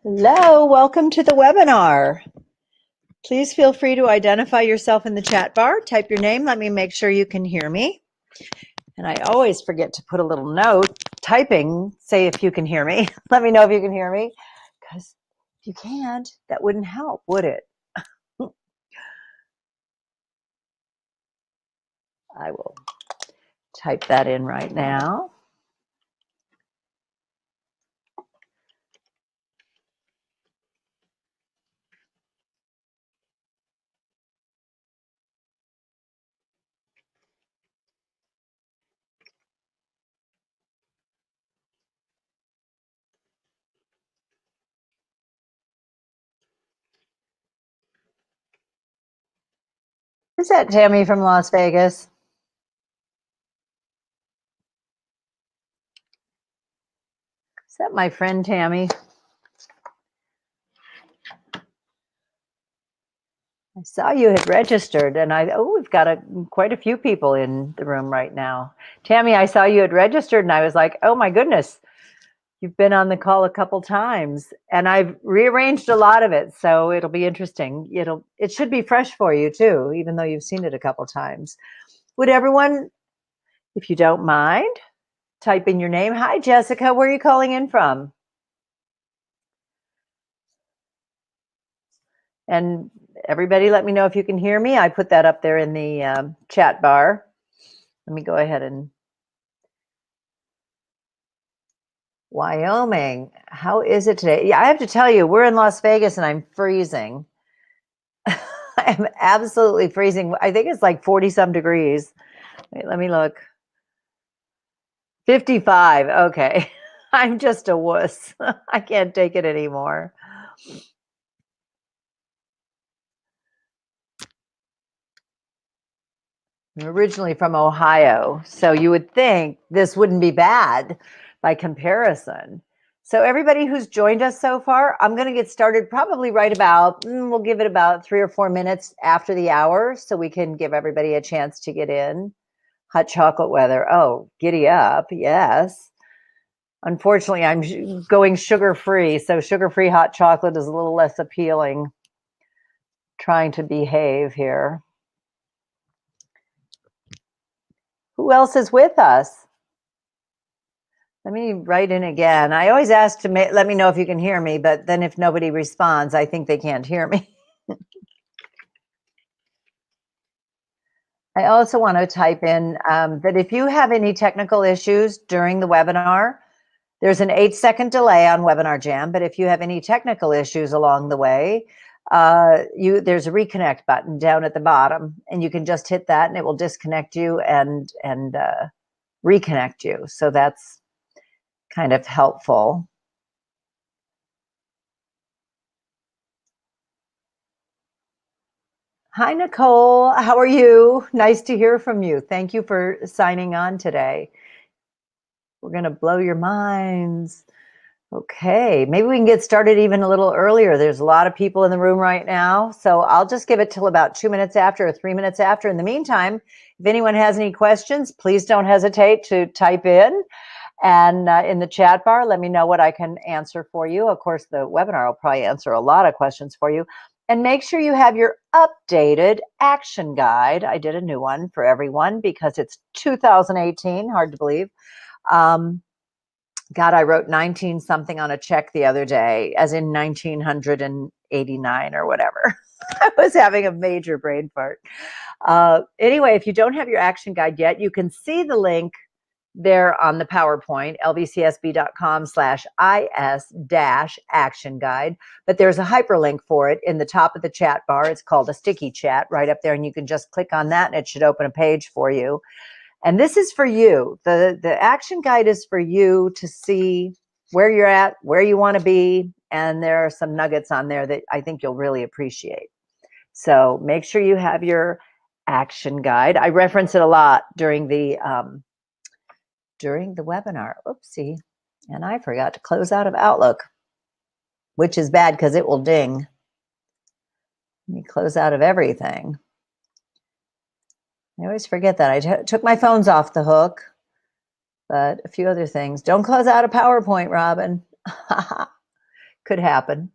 Hello, welcome to the webinar. Please feel free to identify yourself in the chat bar. Type your name. Let me make sure you can hear me. And I always forget to put a little note, typing, say if you can hear me. Let me know if you can hear me, because if you can't, that wouldn't help, would it? I will type that in right now. Is that Tammy from Las Vegas? Is that my friend Tammy? I saw you had registered, and we've got quite a few people in the room right now. Tammy, I saw you had registered, and I was like, oh my goodness, you've been on the call a couple times, and I've rearranged a lot of it, so it'll be interesting. It should be fresh for you too, even though you've seen it a couple times. Would everyone, if you don't mind, type in your name? Hi, Jessica, where are you calling in from? And everybody, let me know if you can hear me. I put that up there in the chat bar. Let me go ahead and Wyoming, how is it today? Yeah, I have to tell you, we're in Las Vegas and I'm freezing. I'm absolutely freezing. I think it's like 40 some degrees. Wait, let me look. 55. Okay. I'm just a wuss. I can't take it anymore. I'm originally from Ohio, so you would think this wouldn't be bad by comparison. So everybody who's joined us so far, I'm going to get started probably right about, we'll give it about 3 or 4 minutes after the hour so we can give everybody a chance to get in. Hot chocolate weather. Oh, giddy up. Yes. Unfortunately, I'm going sugar-free, so sugar-free hot chocolate is a little less appealing. Trying to behave here. Who else is with us? Let me write in again. I always ask to let me know if you can hear me, but then if nobody responds, I think they can't hear me. I also want to type in that if you have any technical issues during the webinar, there's an 8-second delay on Webinar Jam, but if you have any technical issues along the way, there's a reconnect button down at the bottom, and you can just hit that and it will disconnect you and reconnect you. So that's kind of helpful. Hi, Nicole. How are you? Nice to hear from you. Thank you for signing on today. We're going to blow your minds. Okay, maybe we can get started even a little earlier. There's a lot of people in the room right now, so I'll just give it till about 2 minutes after or 3 minutes after. In the meantime, if anyone has any questions, please don't hesitate to type in. And in the chat bar, let me know what I can answer for you. Of course, the webinar will probably answer a lot of questions for you. And make sure you have your updated action guide. I did a new one for everyone because it's 2018, hard to believe. God, I wrote 19 something on a check the other day, as in 1989 or whatever. I was having a major brain fart. Anyway, if you don't have your action guide yet, you can see the link there on the PowerPoint, lvcsb.com/is-action guide. But there's a hyperlink for it in the top of the chat bar. It's called a sticky chat right up there, and you can just click on that and it should open a page for you. And this is for you. The action guide is for you to see where you're at, where you want to be, and there are some nuggets on there that I think you'll really appreciate. So make sure you have your action guide. I reference it a lot during the webinar. Oopsie. And I forgot to close out of Outlook, which is bad because it will ding. Let me close out of everything. I always forget that. I took my phones off the hook, but a few other things. Don't close out a PowerPoint, Robin. Could happen.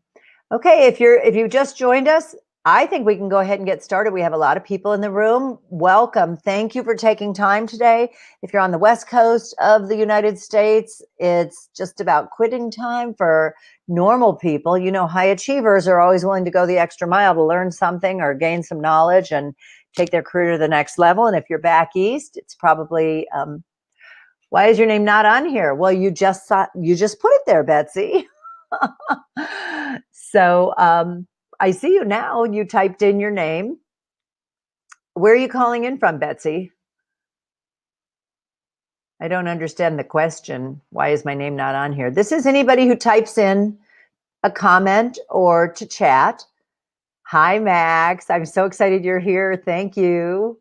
Okay, if you just joined us, I think we can go ahead and get started. We have a lot of people in the room. Welcome. Thank you for taking time today. If you're on the West Coast of the United States, it's just about quitting time for normal people. You know, high achievers are always willing to go the extra mile to learn something or gain some knowledge and take their career to the next level. And if you're back east, it's probably why is your name not on here? Well, you just put it there, Betsy. So I see you now. You typed in your name. Where are you calling in from, Betsy? I don't understand the question. Why is my name not on here? This is anybody who types in a comment or to chat. Hi, Max. I'm so excited you're here. Thank you.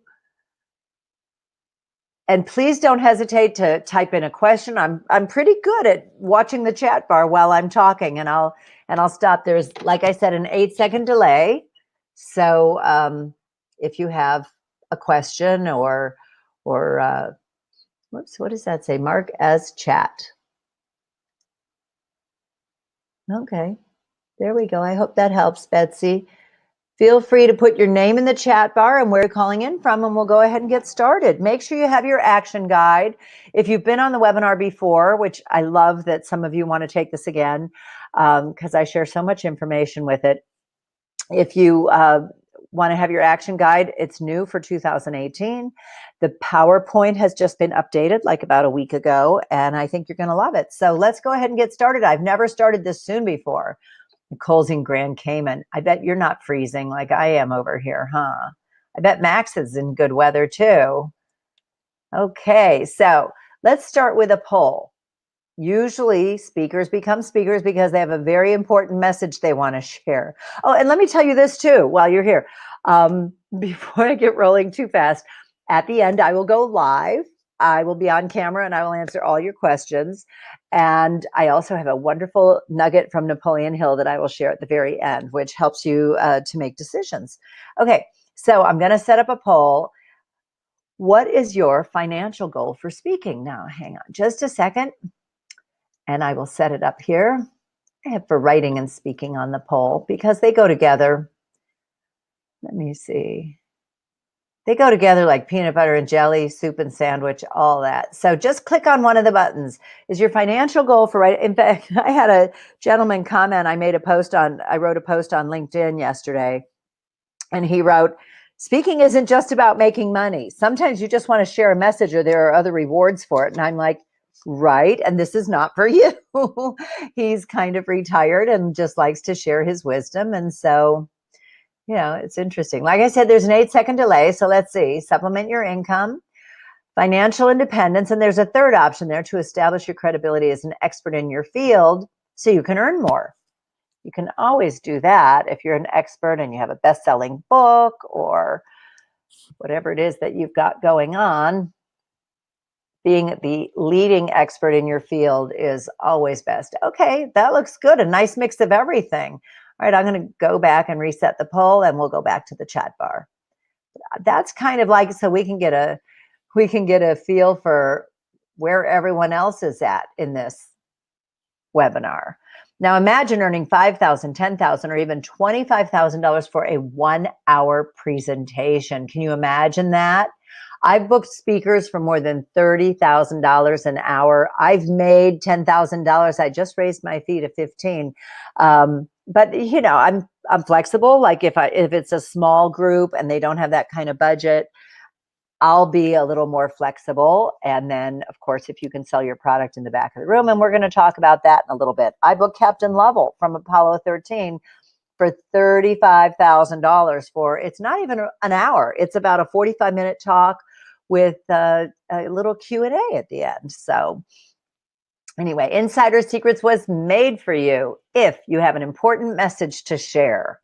And please don't hesitate to type in a question. I'm pretty good at watching the chat bar while I'm talking, and I'll stop. There's, like I said, an 8-second delay. So if you have a question or whoops, what does that say? Mark as chat. Okay, there we go. I hope that helps, Betsy. Feel free to put your name in the chat bar and where you're calling in from, and we'll go ahead and get started. Make sure you have your action guide. If you've been on the webinar before, which I love that some of you want to take this again, because I share so much information with it. If you want to have your action guide, it's new for 2018. The PowerPoint has just been updated like about a week ago, and I think you're going to love it. So let's go ahead and get started. I've never started this soon before. Nicole's in Grand Cayman. I bet you're not freezing like I am over here, huh? I bet Max is in good weather too. Okay, so let's start with a poll. Usually speakers become speakers because they have a very important message they want to share. Oh, and let me tell you this too while you're here. Before I get rolling too fast, at the end I will go live. I will be on camera and I will answer all your questions. And I also have a wonderful nugget from Napoleon Hill that I will share at the very end, which helps you to make decisions. Okay, so I'm going to set up a poll. What is your financial goal for speaking? Now, hang on just a second, and I will set it up here. I have for writing and speaking on the poll because they go together. Let me see. They go together like peanut butter and jelly, soup and sandwich, all that. So just click on one of the buttons. Is your financial goal for writing? In fact, I had a gentleman comment. I wrote a post on LinkedIn yesterday, and he wrote, speaking isn't just about making money. Sometimes you just want to share a message or there are other rewards for it. And I'm like, right. And this is not for you. He's kind of retired and just likes to share his wisdom. And so, you know, it's interesting. Like I said, there's an 8-second delay. So let's see, supplement your income, financial independence. And there's a third option there, to establish your credibility as an expert in your field so you can earn more. You can always do that if you're an expert and you have a best-selling book or whatever it is that you've got going on. Being the leading expert in your field is always best. Okay, that looks good. A nice mix of everything. All right, I'm going to go back and reset the poll, and we'll go back to the chat bar. That's kind of like, so we can get a feel for where everyone else is at in this webinar. Now imagine earning $5,000, $10,000, or even $25,000 for a 1-hour presentation. Can you imagine that? I've booked speakers for more than $30,000 an hour. I've made $10,000. I just raised my fee to $15,000. But you know, I'm flexible. Like if it's a small group and they don't have that kind of budget, I'll be a little more flexible. And then, of course, if you can sell your product in the back of the room, and we're going to talk about that in a little bit. I booked Captain Lovell from Apollo 13 for $35,000 for, it's not even an hour. It's about a 45-minute talk with a little Q&A at the end. So anyway, Insider Secrets was made for you if you have an important message to share.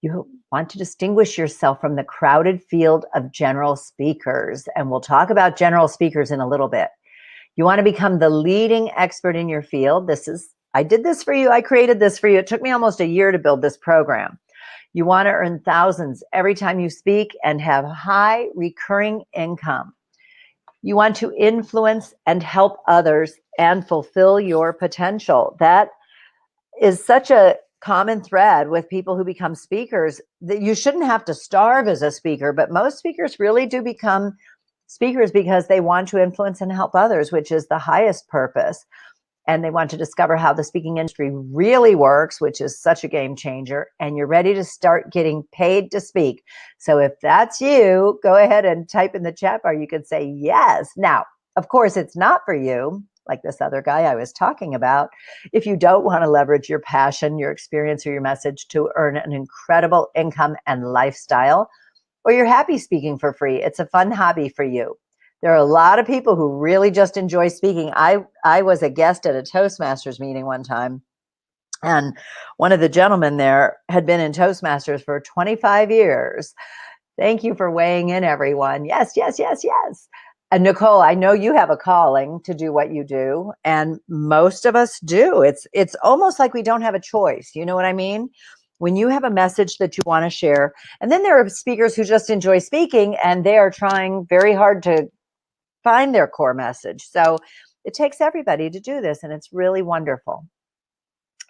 You want to distinguish yourself from the crowded field of general speakers. And we'll talk about general speakers in a little bit. You want to become the leading expert in your field. I did this for you. I created this for you. It took me almost a year to build this program. You want to earn thousands every time you speak and have high recurring income. You want to influence and help others and fulfill your potential. That is such a common thread with people who become speakers that you shouldn't have to starve as a speaker, but most speakers really do become speakers because they want to influence and help others, which is the highest purpose. And they want to discover how the speaking industry really works, which is such a game changer. And you're ready to start getting paid to speak. So if that's you, go ahead and type in the chat bar. You can say yes. Now, of course, it's not for you, like this other guy I was talking about. If you don't want to leverage your passion, your experience, or your message to earn an incredible income and lifestyle, or you're happy speaking for free, it's a fun hobby for you. There are a lot of people who really just enjoy speaking. I was a guest at a Toastmasters meeting one time, and one of the gentlemen there had been in Toastmasters for 25 years. Thank you for weighing in, everyone. Yes, yes, yes, yes. And Nicole, I know you have a calling to do what you do, and most of us do. It's almost like we don't have a choice. You know what I mean? When you have a message that you want to share, and then there are speakers who just enjoy speaking, and they are trying very hard to find their core message. So it takes everybody to do this, and it's really wonderful.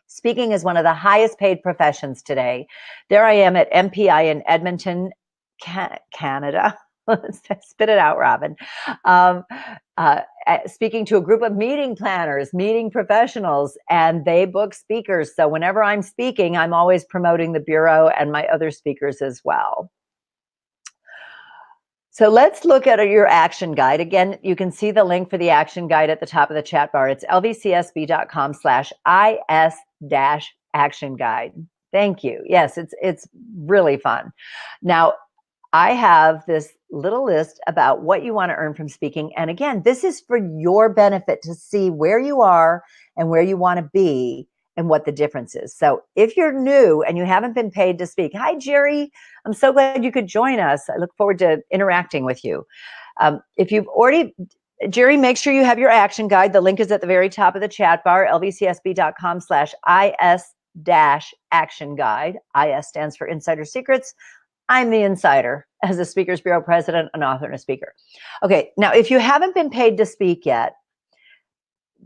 Speaking is one of the highest paid professions today. There I am at MPI in Edmonton, Canada. Spit it out, Robin. Speaking to a group of meeting planners, meeting professionals, and they book speakers. So whenever I'm speaking, I'm always promoting the Bureau and my other speakers as well. So let's look at your action guide. Again, you can see the link for the action guide at the top of the chat bar. It's lvcsb.com/is-action guide. Thank you. Yes, it's really fun. Now, I have this little list about what you want to earn from speaking. And again, this is for your benefit to see where you are and where you want to be and what the difference is. So if you're new and you haven't been paid to speak, hi, Jerry. I'm so glad you could join us. I look forward to interacting with you. If you've already, Jerry, make sure you have your action guide. The link is at the very top of the chat bar, lvcsb.com/is-action guide. IS stands for Insider Secrets. I'm the insider as a Speakers Bureau president, an author, and a speaker. Okay, now if you haven't been paid to speak yet,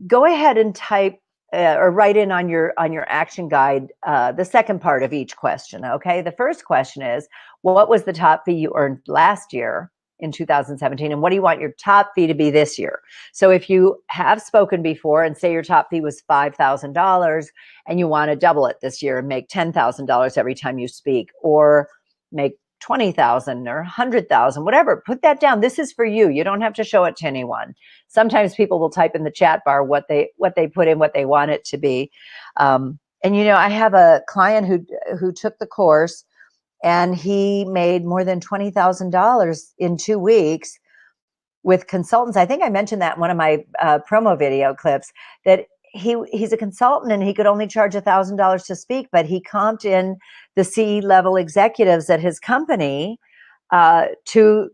go ahead and type or write in on your action guide the second part of each question. Okay, the first question is, what was the top fee you earned last year in 2017, and what do you want your top fee to be this year? So if you have spoken before and say your top fee was $5,000 and you want to double it this year and make $10,000 every time you speak, or make 20,000 or 100,000, whatever, put that down. This is for you. You don't have to show it to anyone. Sometimes people will type in the chat bar what they put in, what they want it to be. And you know, I have a client who took the course, and he made more than $20,000 in 2 weeks with consultants. I think I mentioned that in one of my promo video clips, that he's a consultant and he could only charge $1,000 to speak, but he comped in the C-level executives at his company to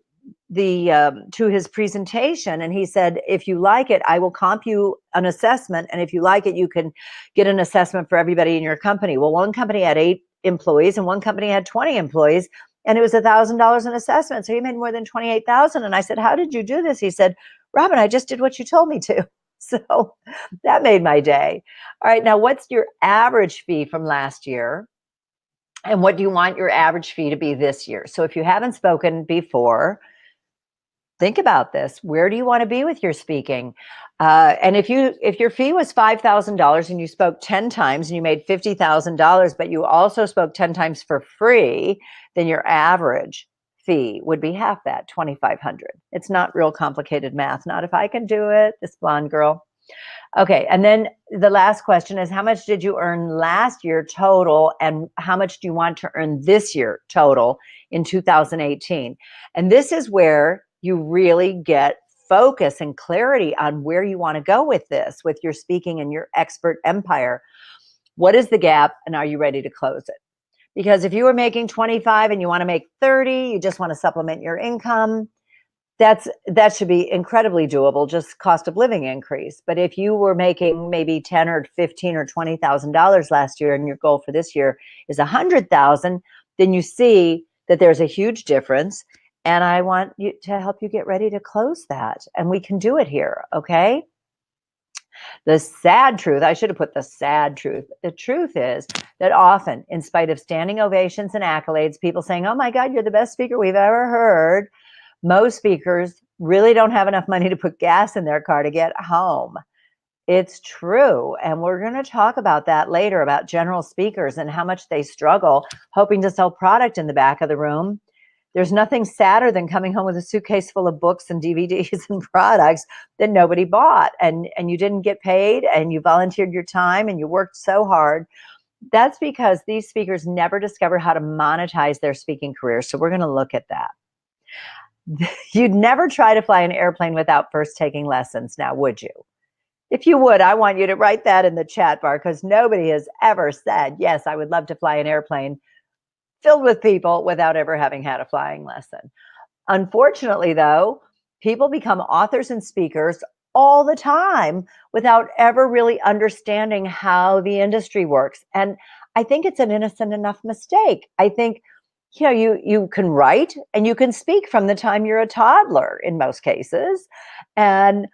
his presentation. And he said, if you like it, I will comp you an assessment. And if you like it, you can get an assessment for everybody in your company. Well, one company had 8 employees and one company had 20 employees, and it was $1,000 an assessment. So he made more than 28,000. And I said, how did you do this? He said, Robin, I just did what you told me to. So that made my day. All right. Now, what's your average fee from last year? And what do you want your average fee to be this year? So if you haven't spoken before, think about this. Where do you want to be with your speaking? And if your fee was $5,000 and you spoke 10 times and you made $50,000, but you also spoke 10 times for free, then your average fee would be half that, $2,500. It's not real complicated math. Not if I can do it, this blonde girl. Okay, and then the last question is, how much did you earn last year total, and how much do you want to earn this year total in 2018? And this is where you really get focus and clarity on where you want to go with this, with your speaking and your expert empire. What is the gap, and are you ready to close it? Because if you were making 25 and you want to make 30, you just want to supplement your income, that should be incredibly doable, just cost of living increase. But if you were making maybe 10 or 15 or $20,000 last year and your goal for this year is 100,000, then you see that there's a huge difference. And I want you to help you get ready to close that. And we can do it here, okay? The sad truth, I should have put the sad truth. The truth is that often, in spite of standing ovations and accolades, people saying, oh my God, you're the best speaker we've ever heard, most speakers really don't have enough money to put gas in their car to get home. It's true. And we're going to talk about that later, about general speakers and how much they struggle hoping to sell product in the back of the room. There's nothing sadder than coming home with a suitcase full of books and DVDs and products that nobody bought, and you didn't get paid, and you volunteered your time and you worked so hard. That's because these speakers never discover how to monetize their speaking career. So we're going to look at that. You'd never try to fly an airplane without first taking lessons, now would you? If you would, I want you to write that in the chat bar, because nobody has ever said, yes, I would love to fly an airplane filled with people without ever having had a flying lesson. Unfortunately, though, people become authors and speakers all the time without ever really understanding how the industry works. And I think it's an innocent enough mistake. I think, you can write and you can speak from the time you're a toddler in most cases. And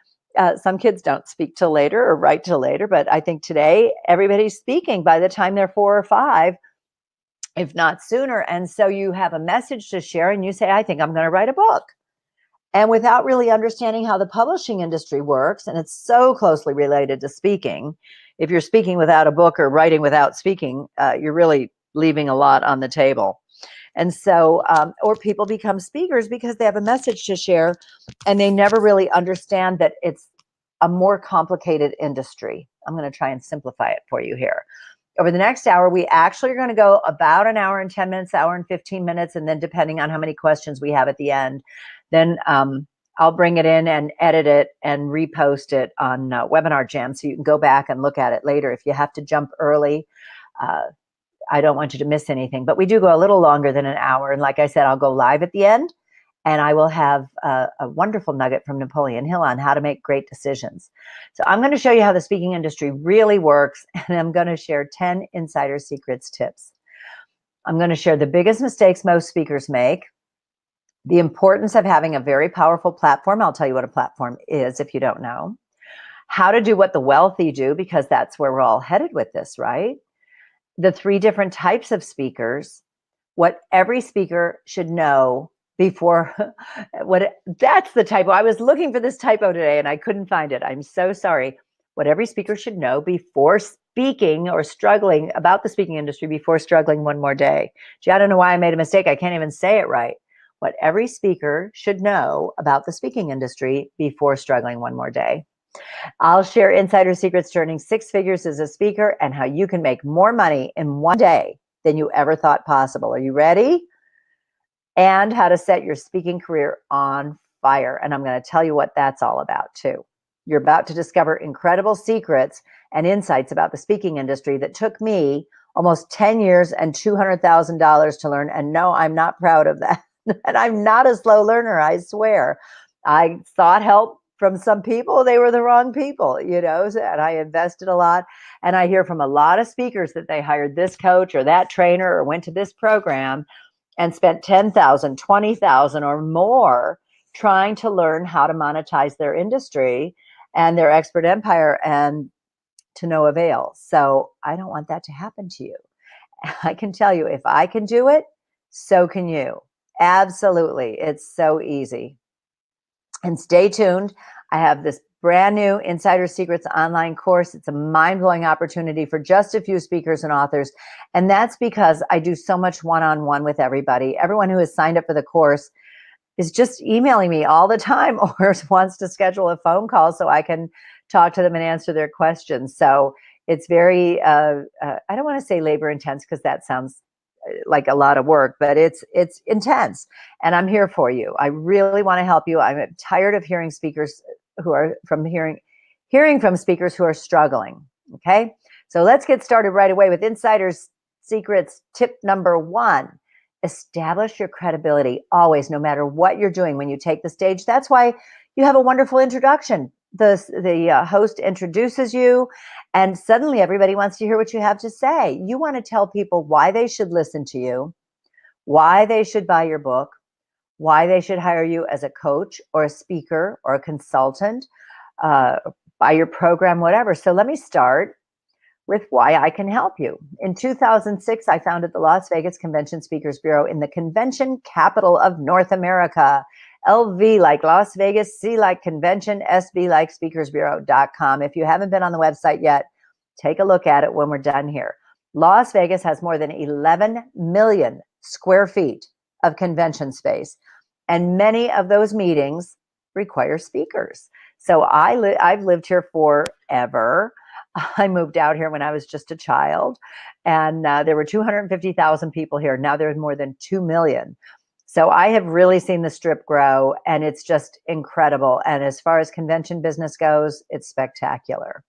some kids don't speak till later or write till later, but I think today everybody's speaking by the time they're 4 or 5, if not sooner. And so you have a message to share and you say, I think I'm going to write a book. And without really understanding how the publishing industry works, and it's so closely related to speaking, if you're speaking without a book or writing without speaking, you're really leaving a lot on the table. And so, or people become speakers because they have a message to share and they never really understand that it's a more complicated industry. I'm going to try and simplify it for you here. Over the next hour, we actually are going to go about an hour and 10 minutes, hour and 15 minutes. And then depending on how many questions we have at the end, then I'll bring it in and edit it and repost it on Webinar Jam. So you can go back and look at it later. If you have to jump early, I don't want you to miss anything, but we do go a little longer than an hour. And like I said, I'll go live at the end and I will have a wonderful nugget from Napoleon Hill on how to make great decisions. So I'm going to show you how the speaking industry really works. And I'm going to share 10 insider secrets tips. I'm going to share the biggest mistakes most speakers make, the importance of having a very powerful platform. I'll tell you what a platform is if you don't know, how to do what the wealthy do, because that's where we're all headed with this, right? The 3 different types of speakers, what every speaker should know before, that's the typo. I was looking for this typo today and I couldn't find it. I'm so sorry. What every speaker should know before speaking or struggling about the speaking industry before struggling one more day. Gee, I don't know why I made a mistake. I can't even say it right. What every speaker should know about the speaking industry before struggling one more day. I'll share insider secrets to earning 6 figures as a speaker and how you can make more money in one day than you ever thought possible. Are you ready? And how to set your speaking career on fire. And I'm going to tell you what that's all about too. You're about to discover incredible secrets and insights about the speaking industry that took me almost 10 years and $200,000 to learn. And no, I'm not proud of that. And I'm not a slow learner, I swear. I sought help from some people. They were the wrong people, and I invested a lot. And I hear from a lot of speakers that they hired this coach or that trainer or went to this program and spent $10,000, $20,000 or more trying to learn how to monetize their industry and their expert empire, and to no avail. So I don't want that to happen to you. I can tell you, if I can do it, so can you. Absolutely. It's so easy. And stay tuned. I have this brand new Insider Secrets online course. It's a mind-blowing opportunity for just a few speakers and authors. And that's because I do so much one-on-one with everybody. Everyone who has signed up for the course is just emailing me all the time or wants to schedule a phone call so I can talk to them and answer their questions. So it's very, I don't want to say labor intense because that sounds like a lot of work, but it's intense, and I'm here for you. I really want to help you. I'm tired of hearing speakers who are hearing from speakers who are struggling. Okay. So let's get started right away with Insider Secrets. Tip number 1, establish your credibility always, no matter what you're doing when you take the stage. That's why you have a wonderful introduction. The host introduces you, and suddenly everybody wants to hear what you have to say. You want to tell people why they should listen to you, why they should buy your book, why they should hire you as a coach or a speaker or a consultant, buy your program, whatever. So let me start with why I can help you. In 2006, I founded the Las Vegas Convention Speakers Bureau in the convention capital of North America. LV like Las Vegas, C like convention, SB like speakersbureau.com. If you haven't been on the website yet, take a look at it when we're done here. Las Vegas has more than 11 million square feet of convention space, and many of those meetings require speakers. So I've lived here forever. I moved out here when I was just a child, and there were 250,000 people here. Now there's more than 2 million. So I have really seen the Strip grow, and it's just incredible. And as far as convention business goes, it's spectacular.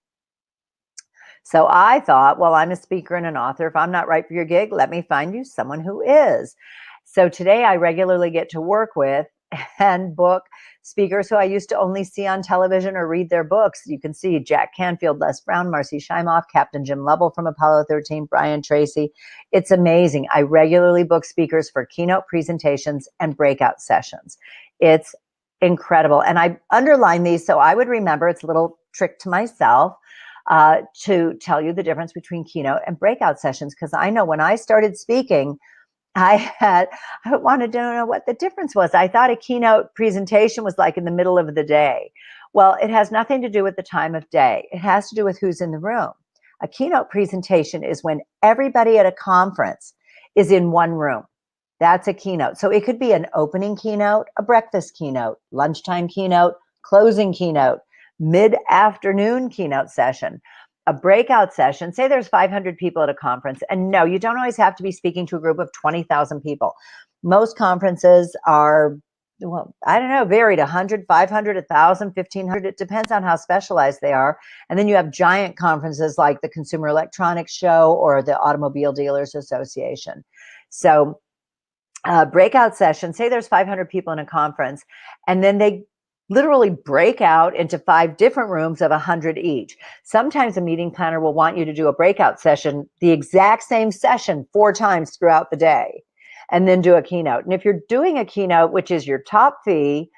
So I thought, well, I'm a speaker and an author. If I'm not right for your gig, let me find you someone who is. So today I regularly get to work with and book speakers who I used to only see on television or read their books. You can see Jack Canfield, Les Brown, Marcy Shimoff, Captain Jim Lovell from Apollo 13, Brian Tracy. It's amazing. I regularly book speakers for keynote presentations and breakout sessions. It's incredible. And I underline these so I would remember. It's a little trick to myself to tell you the difference between keynote and breakout sessions, because I know when I started speaking, I wanted to know what the difference was. I thought a keynote presentation was like in the middle of the day. Well, it has nothing to do with the time of day. It has to do with who's in the room. A keynote presentation is when everybody at a conference is in one room. That's a keynote. So it could be an opening keynote, a breakfast keynote, lunchtime keynote, closing keynote, mid-afternoon keynote session. A breakout session, say there's 500 people at a conference, and no, you don't always have to be speaking to a group of 20,000 people. Most conferences are, well, I don't know, varied 100, 500, 1,000, 1,500. It depends on how specialized they are. And then you have giant conferences like the Consumer Electronics Show or the Automobile Dealers Association. So breakout session, say there's 500 people in a conference, and then they literally break out into 5 different rooms of 100 each. Sometimes a meeting planner will want you to do a breakout session, the exact same session 4 times throughout the day, and then do a keynote. And if you're doing a keynote, which is your top fee,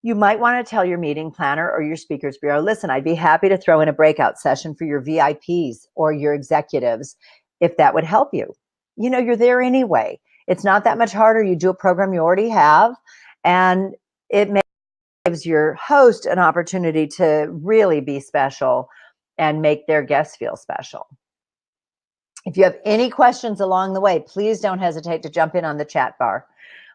you might want to tell your meeting planner or your speakers bureau, listen, I'd be happy to throw in a breakout session for your VIPs or your executives if that would help you. You know, you're there anyway. It's not that much harder. You do a program you already have, and it gives your host an opportunity to really be special and make their guests feel special. If you have any questions along the way, please don't hesitate to jump in on the chat bar.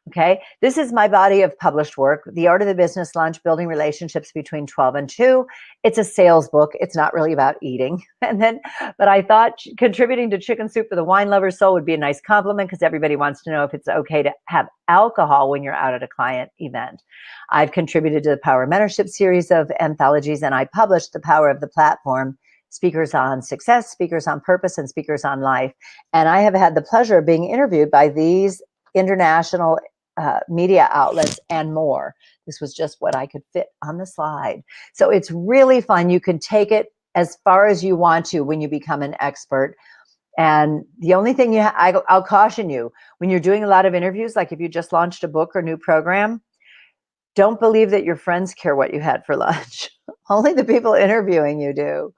Okay, this is my body of published work, The Art of the Business Lunch, Building Relationships Between 12 and 2. It's a sales book. It's not really about eating. But I thought contributing to Chicken Soup for the Wine Lover's Soul would be a nice compliment, because everybody wants to know if it's okay to have alcohol when you're out at a client event. I've contributed to the Power Mentorship series of anthologies, and I published The Power of the Platform, Speakers on Success, Speakers on Purpose, and Speakers on Life. And I have had the pleasure of being interviewed by these international media outlets and more. This was just what I could fit on the slide. So it's really fun. You can take it as far as you want to when you become an expert. And the only thing I'll caution you, when you're doing a lot of interviews, like if you just launched a book or new program, don't believe that your friends care what you had for lunch. Only the people interviewing you do.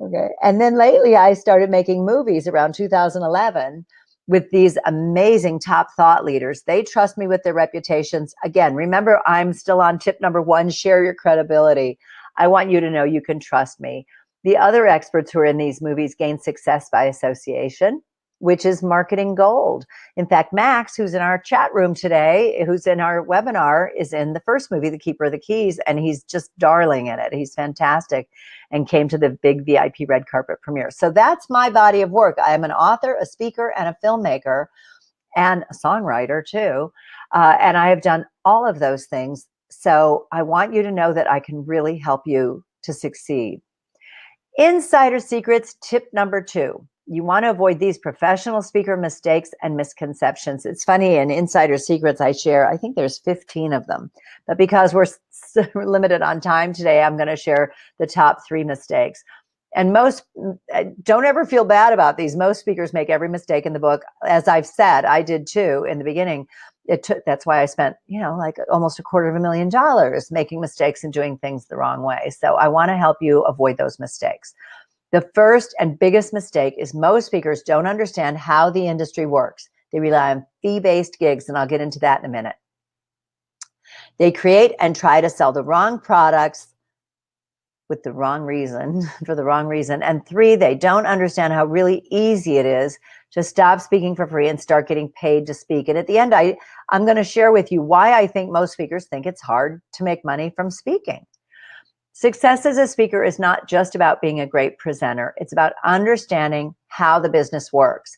Okay. And then lately I started making movies around 2011 with these amazing top thought leaders. They trust me with their reputations. Again, remember, I'm still on tip number 1, share your credibility. I want you to know you can trust me. The other experts who are in these movies gain success by association, which is marketing gold. In fact, Max, who's in our chat room today, who's in our webinar, is in the first movie, The Keeper of the Keys, and he's just darling in it. He's fantastic and came to the big VIP red carpet premiere. So that's my body of work. I am an author, a speaker, and a filmmaker, and a songwriter too. And I have done all of those things. So I want you to know that I can really help you to succeed. Insider secrets, tip number 2. You want to avoid these professional speaker mistakes and misconceptions. It's funny, in Insider Secrets I share, I think there's 15 of them. But because we're limited on time today, I'm going to share the top 3 mistakes. And most, don't ever feel bad about these. Most speakers make every mistake in the book. As I've said, I did too in the beginning. That's why I spent, like almost $250,000 making mistakes and doing things the wrong way. So I want to help you avoid those mistakes. The first and biggest mistake is most speakers don't understand how the industry works. They rely on fee-based gigs, and I'll get into that in a minute. They create and try to sell the wrong products with the wrong reason, for the wrong reason. And 3, they don't understand how really easy it is to stop speaking for free and start getting paid to speak. And at the end, I'm going to share with you why I think most speakers think it's hard to make money from speaking. Success as a speaker is not just about being a great presenter. It's about understanding how the business works.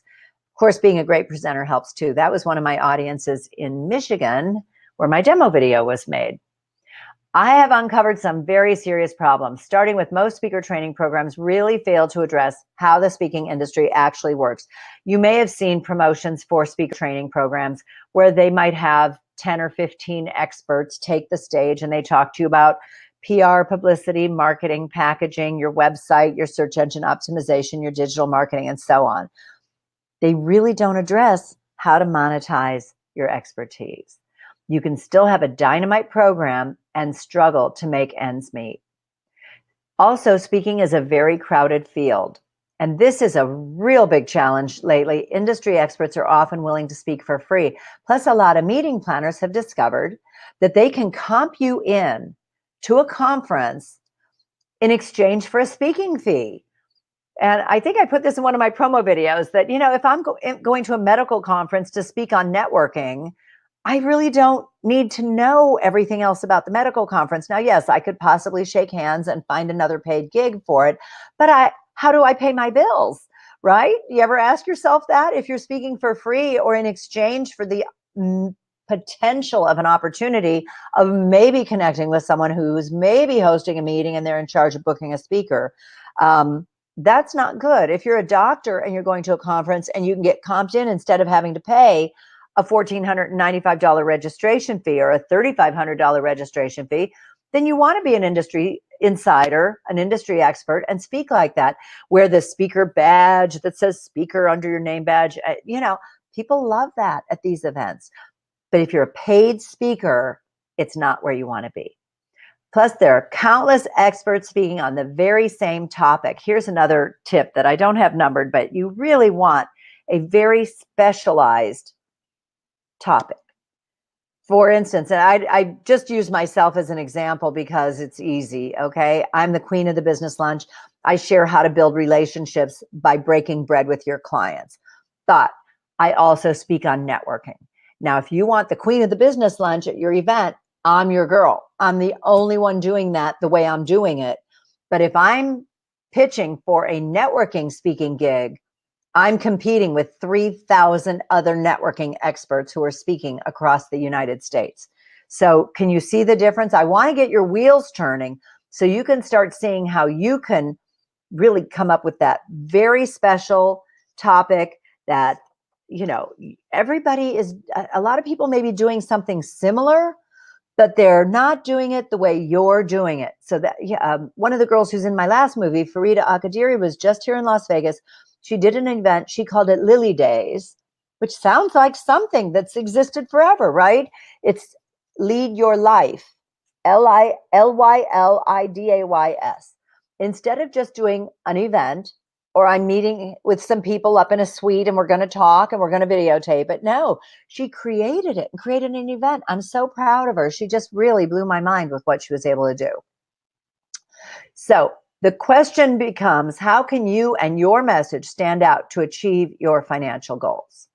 Of course, being a great presenter helps too. That was one of my audiences in Michigan where my demo video was made. I have uncovered some very serious problems, starting with most speaker training programs really fail to address how the speaking industry actually works. You may have seen promotions for speaker training programs where they might have 10 or 15 experts take the stage and they talk to you about PR, publicity, marketing, packaging, your website, your search engine optimization, your digital marketing, and so on. They really don't address how to monetize your expertise. You can still have a dynamite program and struggle to make ends meet. Also, speaking is a very crowded field, and this is a real big challenge lately. Industry experts are often willing to speak for free. Plus, a lot of meeting planners have discovered that they can comp you in to a conference in exchange for a speaking fee. And I think I put this in one of my promo videos that, if I'm going to a medical conference to speak on networking, I really don't need to know everything else about the medical conference. Now, yes, I could possibly shake hands and find another paid gig for it, but how do I pay my bills, right? You ever ask yourself that if you're speaking for free or in exchange for the potential of an opportunity of maybe connecting with someone who's maybe hosting a meeting and they're in charge of booking a speaker? That's not good. If you're a doctor and you're going to a conference and you can get comped in instead of having to pay a $1,495 registration fee or a $3,500 registration fee, then you want to be an industry insider, an industry expert, and speak like that. Wear the speaker badge that says speaker under your name badge. People love that at these events. But if you're a paid speaker, it's not where you want to be. Plus, there are countless experts speaking on the very same topic. Here's another tip that I don't have numbered, but you really want a very specialized topic. For instance, and I just use myself as an example because it's easy, okay? I'm the queen of the business lunch. I share how to build relationships by breaking bread with your clients. But I also speak on networking. Now, if you want the queen of the business lunch at your event, I'm your girl. I'm the only one doing that the way I'm doing it. But if I'm pitching for a networking speaking gig, I'm competing with 3,000 other networking experts who are speaking across the United States. So can you see the difference? I want to get your wheels turning so you can start seeing how you can really come up with that very special topic that, everybody is, a lot of people may be doing something similar, but they're not doing it the way you're doing it. So that one of the girls who's in my last movie, Farida Akadiri, was just here in Las Vegas. She did an event. She called it Lily Days, which sounds like something that's existed forever, right? It's Lead Your Life, LYLIDAYS. Instead of just doing an event, or I'm meeting with some people up in a suite and we're going to talk and we're going to videotape it. No, she created it and created an event. I'm so proud of her. She just really blew my mind with what she was able to do. So the question becomes, how can you and your message stand out to achieve your financial goals?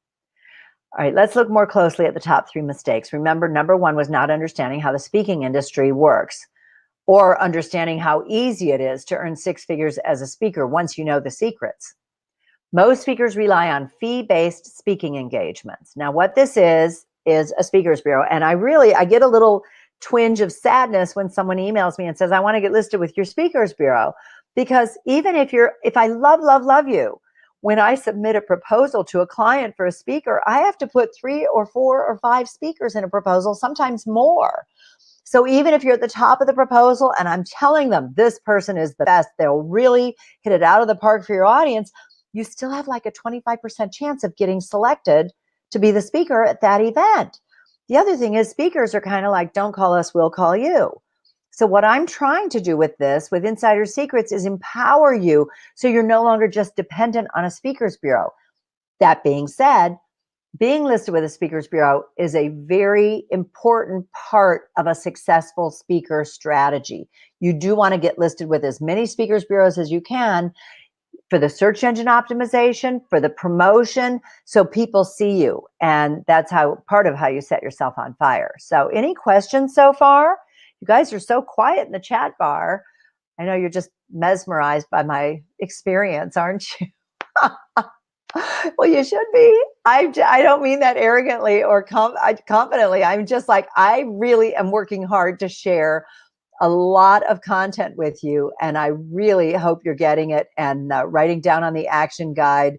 All right, let's look more closely at the top 3 mistakes. Remember, number 1 was not understanding how the speaking industry works, or understanding how easy it is to earn 6 figures as a speaker once you know the secrets. Most speakers rely on fee-based speaking engagements. Now, what this is a speakers bureau. And I get a little twinge of sadness when someone emails me and says, I want to get listed with your speakers bureau. Because even if I love you, when I submit a proposal to a client for a speaker, I have to put 3 or 4 or 5 speakers in a proposal, sometimes more. So even if you're at the top of the proposal and I'm telling them this person is the best, they'll really hit it out of the park for your audience, you still have like a 25% chance of getting selected to be the speaker at that event. The other thing is speakers are kind of like, don't call us, we'll call you. So what I'm trying to do with this, with Insider Secrets, is empower you so you're no longer just dependent on a speakers bureau. That being said, being listed with a speakers bureau is a very important part of a successful speaker strategy. You do want to get listed with as many speakers bureaus as you can for the search engine optimization, for the promotion, so people see you. And that's how part of how you set yourself on fire. So any questions so far? You guys are so quiet in the chat bar. I know you're just mesmerized by my experience, aren't you? Well, you should be. I don't mean that arrogantly or confidently. I'm just like, I really am working hard to share a lot of content with you. And I really hope you're getting it and writing down on the action guide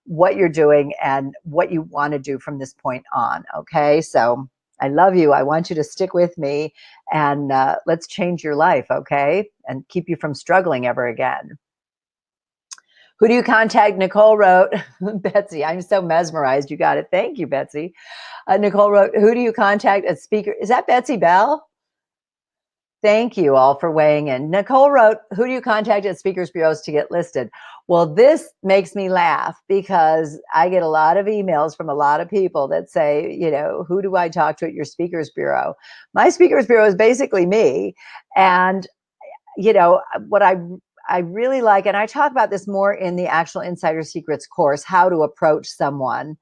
what you're doing and what you want to do from this point on. Okay. So I love you. I want you to stick with me and let's change your life. Okay. And keep you from struggling ever again. Who do you contact? Nicole wrote, Betsy, I'm so mesmerized. You got it. Thank you, Betsy. Nicole wrote, who do you contact at speaker? Is that Betsy Bell? Thank you all for weighing in. Nicole wrote, who do you contact at speakers bureaus to get listed? Well, this makes me laugh because I get a lot of emails from a lot of people that say, you know, who do I talk to at your speakers bureau? My speakers bureau is basically me. And, you know, what I really like, and I talk about this more in the actual Insider Secrets course, how to approach someone.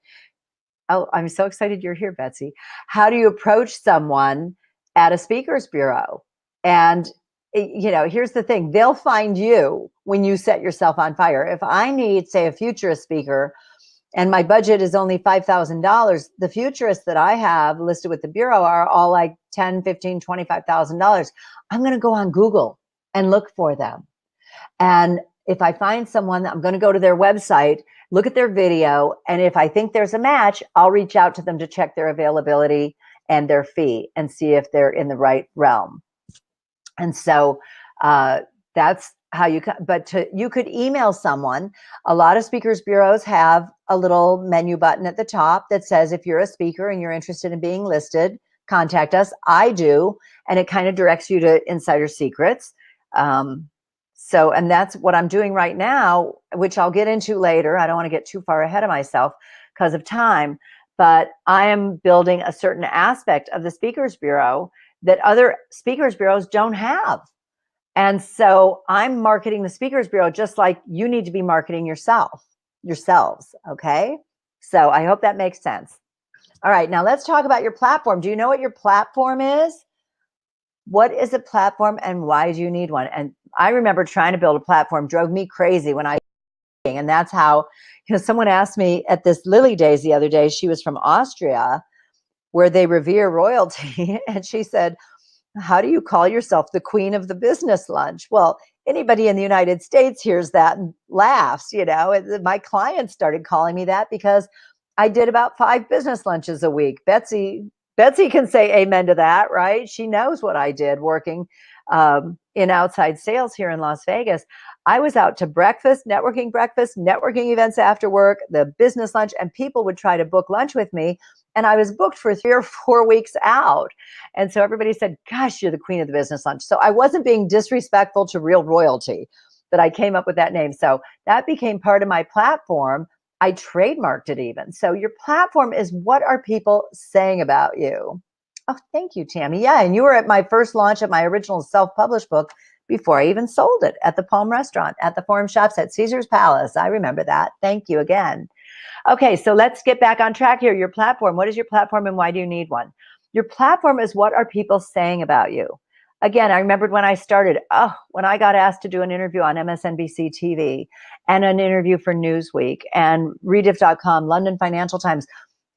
Oh, I'm so excited you're here, Betsy. How do you approach someone at a speakers bureau? And, you know, here's the thing. They'll find you when you set yourself on fire. If I need, say, a futurist speaker and my budget is only $5,000, the futurists that I have listed with the bureau are all like $10,000, $15,000, $25,000. I'm going to go on Google and look for them. And if I find someone, I'm going to go to their website, look at their video. And if I think there's a match, I'll reach out to them to check their availability and their fee and see if they're in the right realm. And so that's how you, you could email someone. A lot of speakers bureaus have a little menu button at the top that says, if you're a speaker and you're interested in being listed, contact us. I do. And it kind of directs you to Insider Secrets. So, and that's what I'm doing right now, which I'll get into later. I don't want to get too far ahead of myself because of time, but I am building a certain aspect of the Speakers Bureau that other speakers bureaus don't have. And so I'm marketing the Speakers Bureau just like you need to be marketing yourselves. Okay. So I hope that makes sense. All right. Now let's talk about your platform. Do you know what your platform is? What is a platform and why do you need one? And I remember trying to build a platform drove me crazy when and that's how, you know, someone asked me at this Lily Days the other day, she was from Austria where they revere royalty. And she said, how do you call yourself the queen of the business lunch? Well, anybody in the United States hears that and laughs, you know. My clients started calling me that because I did about 5 business lunches a week. Betsy can say amen to that, right? She knows what I did working in outside sales here in Las Vegas. I was out to breakfast, networking events after work, the business lunch, and people would try to book lunch with me. And I was booked for 3 or 4 weeks out. And so everybody said, gosh, you're the queen of the business lunch. So I wasn't being disrespectful to real royalty, but I came up with that name. So that became part of my platform. I trademarked it even. So your platform is what are people saying about you? Oh, thank you, Tammy. Yeah, and you were at my first launch of my original self-published book before I even sold it at the Palm Restaurant, at the Forum Shops at Caesar's Palace. I remember that. Thank you again. Okay, so let's get back on track here. Your platform. What is your platform and why do you need one? Your platform is what are people saying about you? Again, I remembered when I started, when I got asked to do an interview on MSNBC TV and an interview for Newsweek and Rediff.com, London Financial Times.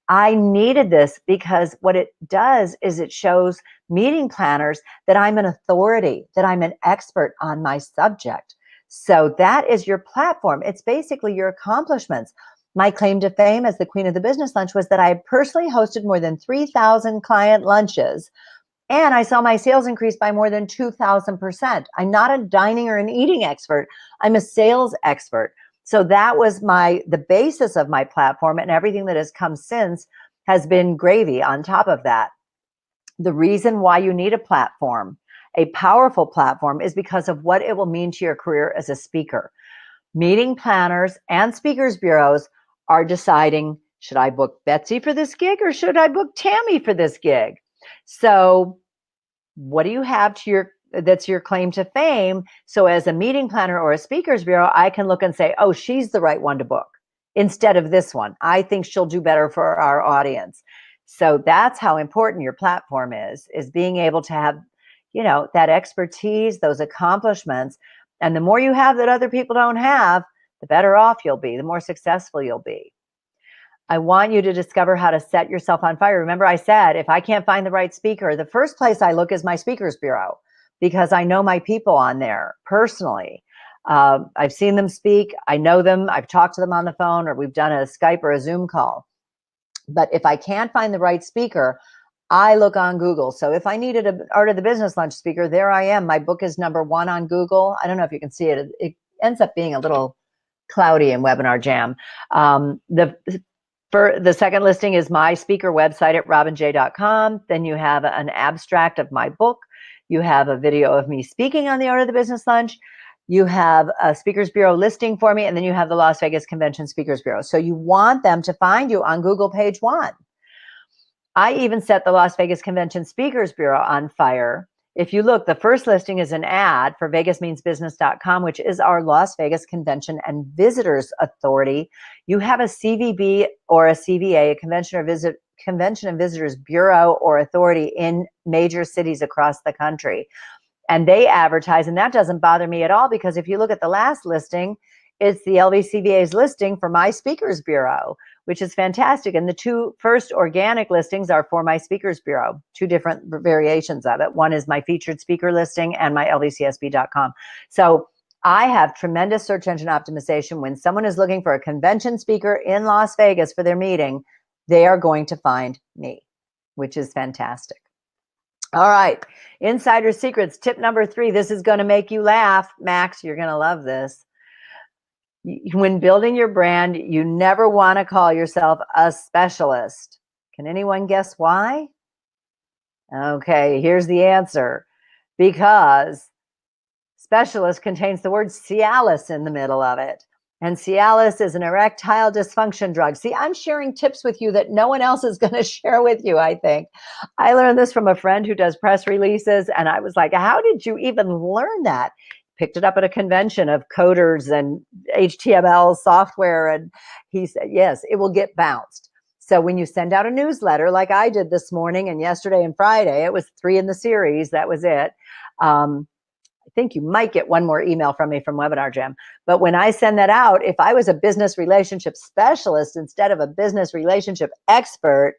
I needed this because what it does is it shows meeting planners that I'm an authority, that I'm an expert on my subject. So that is your platform. It's basically your accomplishments. My claim to fame as the queen of the business lunch was that I personally hosted more than 3,000 client lunches, and I saw my sales increase by more than 2,000%. I'm not a dining or an eating expert. I'm a sales expert. So that was the basis of my platform, and everything that has come since has been gravy on top of that. The reason why you need a platform, a powerful platform, is because of what it will mean to your career as a speaker. Meeting planners and speakers bureaus are deciding, should I book Betsy for this gig or should I book Tammy for this gig? So what do you have that's your claim to fame? So as a meeting planner or a speakers bureau, I can look and say, oh, she's the right one to book instead of this one. I think she'll do better for our audience. So that's how important your platform is being able to have, that expertise, those accomplishments. And the more you have that other people don't have, the better off you'll be, the more successful you'll be. I want you to discover how to set yourself on fire. Remember, I said, if I can't find the right speaker, the first place I look is my speakers bureau because I know my people on there personally. I've seen them speak. I know them. I've talked to them on the phone, or we've done a Skype or a Zoom call. But if I can't find the right speaker, I look on Google. So if I needed an Art of the Business Lunch speaker, there I am. My book is #1 on Google. I don't know if you can see it. It ends up being a little cloudy in Webinar Jam. The second listing is my speaker website at robinj.com. Then you have an abstract of my book. You have a video of me speaking on the Art of the Business Lunch. You have a Speakers Bureau listing for me, and then you have the Las Vegas Convention Speakers Bureau. So you want them to find you on Google page 1. I even set the Las Vegas Convention Speakers Bureau on fire. If you look, the first listing is an ad for vegasmeansbusiness.com, which is our Las Vegas Convention and Visitors Authority. You have a CVB or a CVA, a Convention and Visitors Bureau or Authority in major cities across the country. And they advertise, and that doesn't bother me at all because if you look at the last listing, it's the LVCVA's listing for my Speakers Bureau, which is fantastic. And the two first organic listings are for my Speakers Bureau, 2 different variations of it. One is my featured speaker listing and my lvcsb.com. So I have tremendous search engine optimization. When someone is looking for a convention speaker in Las Vegas for their meeting, they are going to find me, which is fantastic. All right, insider secrets. Tip number 3. This is going to make you laugh. Max, you're going to love this. When building your brand, you never want to call yourself a specialist. Can anyone guess why? Okay, here's the answer. Because specialist contains the word Cialis in the middle of it. And Cialis is an erectile dysfunction drug. See, I'm sharing tips with you that no one else is going to share with you, I think. I learned this from a friend who does press releases, and I was like, how did you even learn that? Picked it up at a convention of coders and HTML software, and he said, yes, it will get bounced. So when you send out a newsletter, like I did this morning and yesterday and Friday, it was 3 in the series, that was it. I think you might get one more email from me from Webinar Jam. But when I send that out, if I was a business relationship specialist instead of a business relationship expert,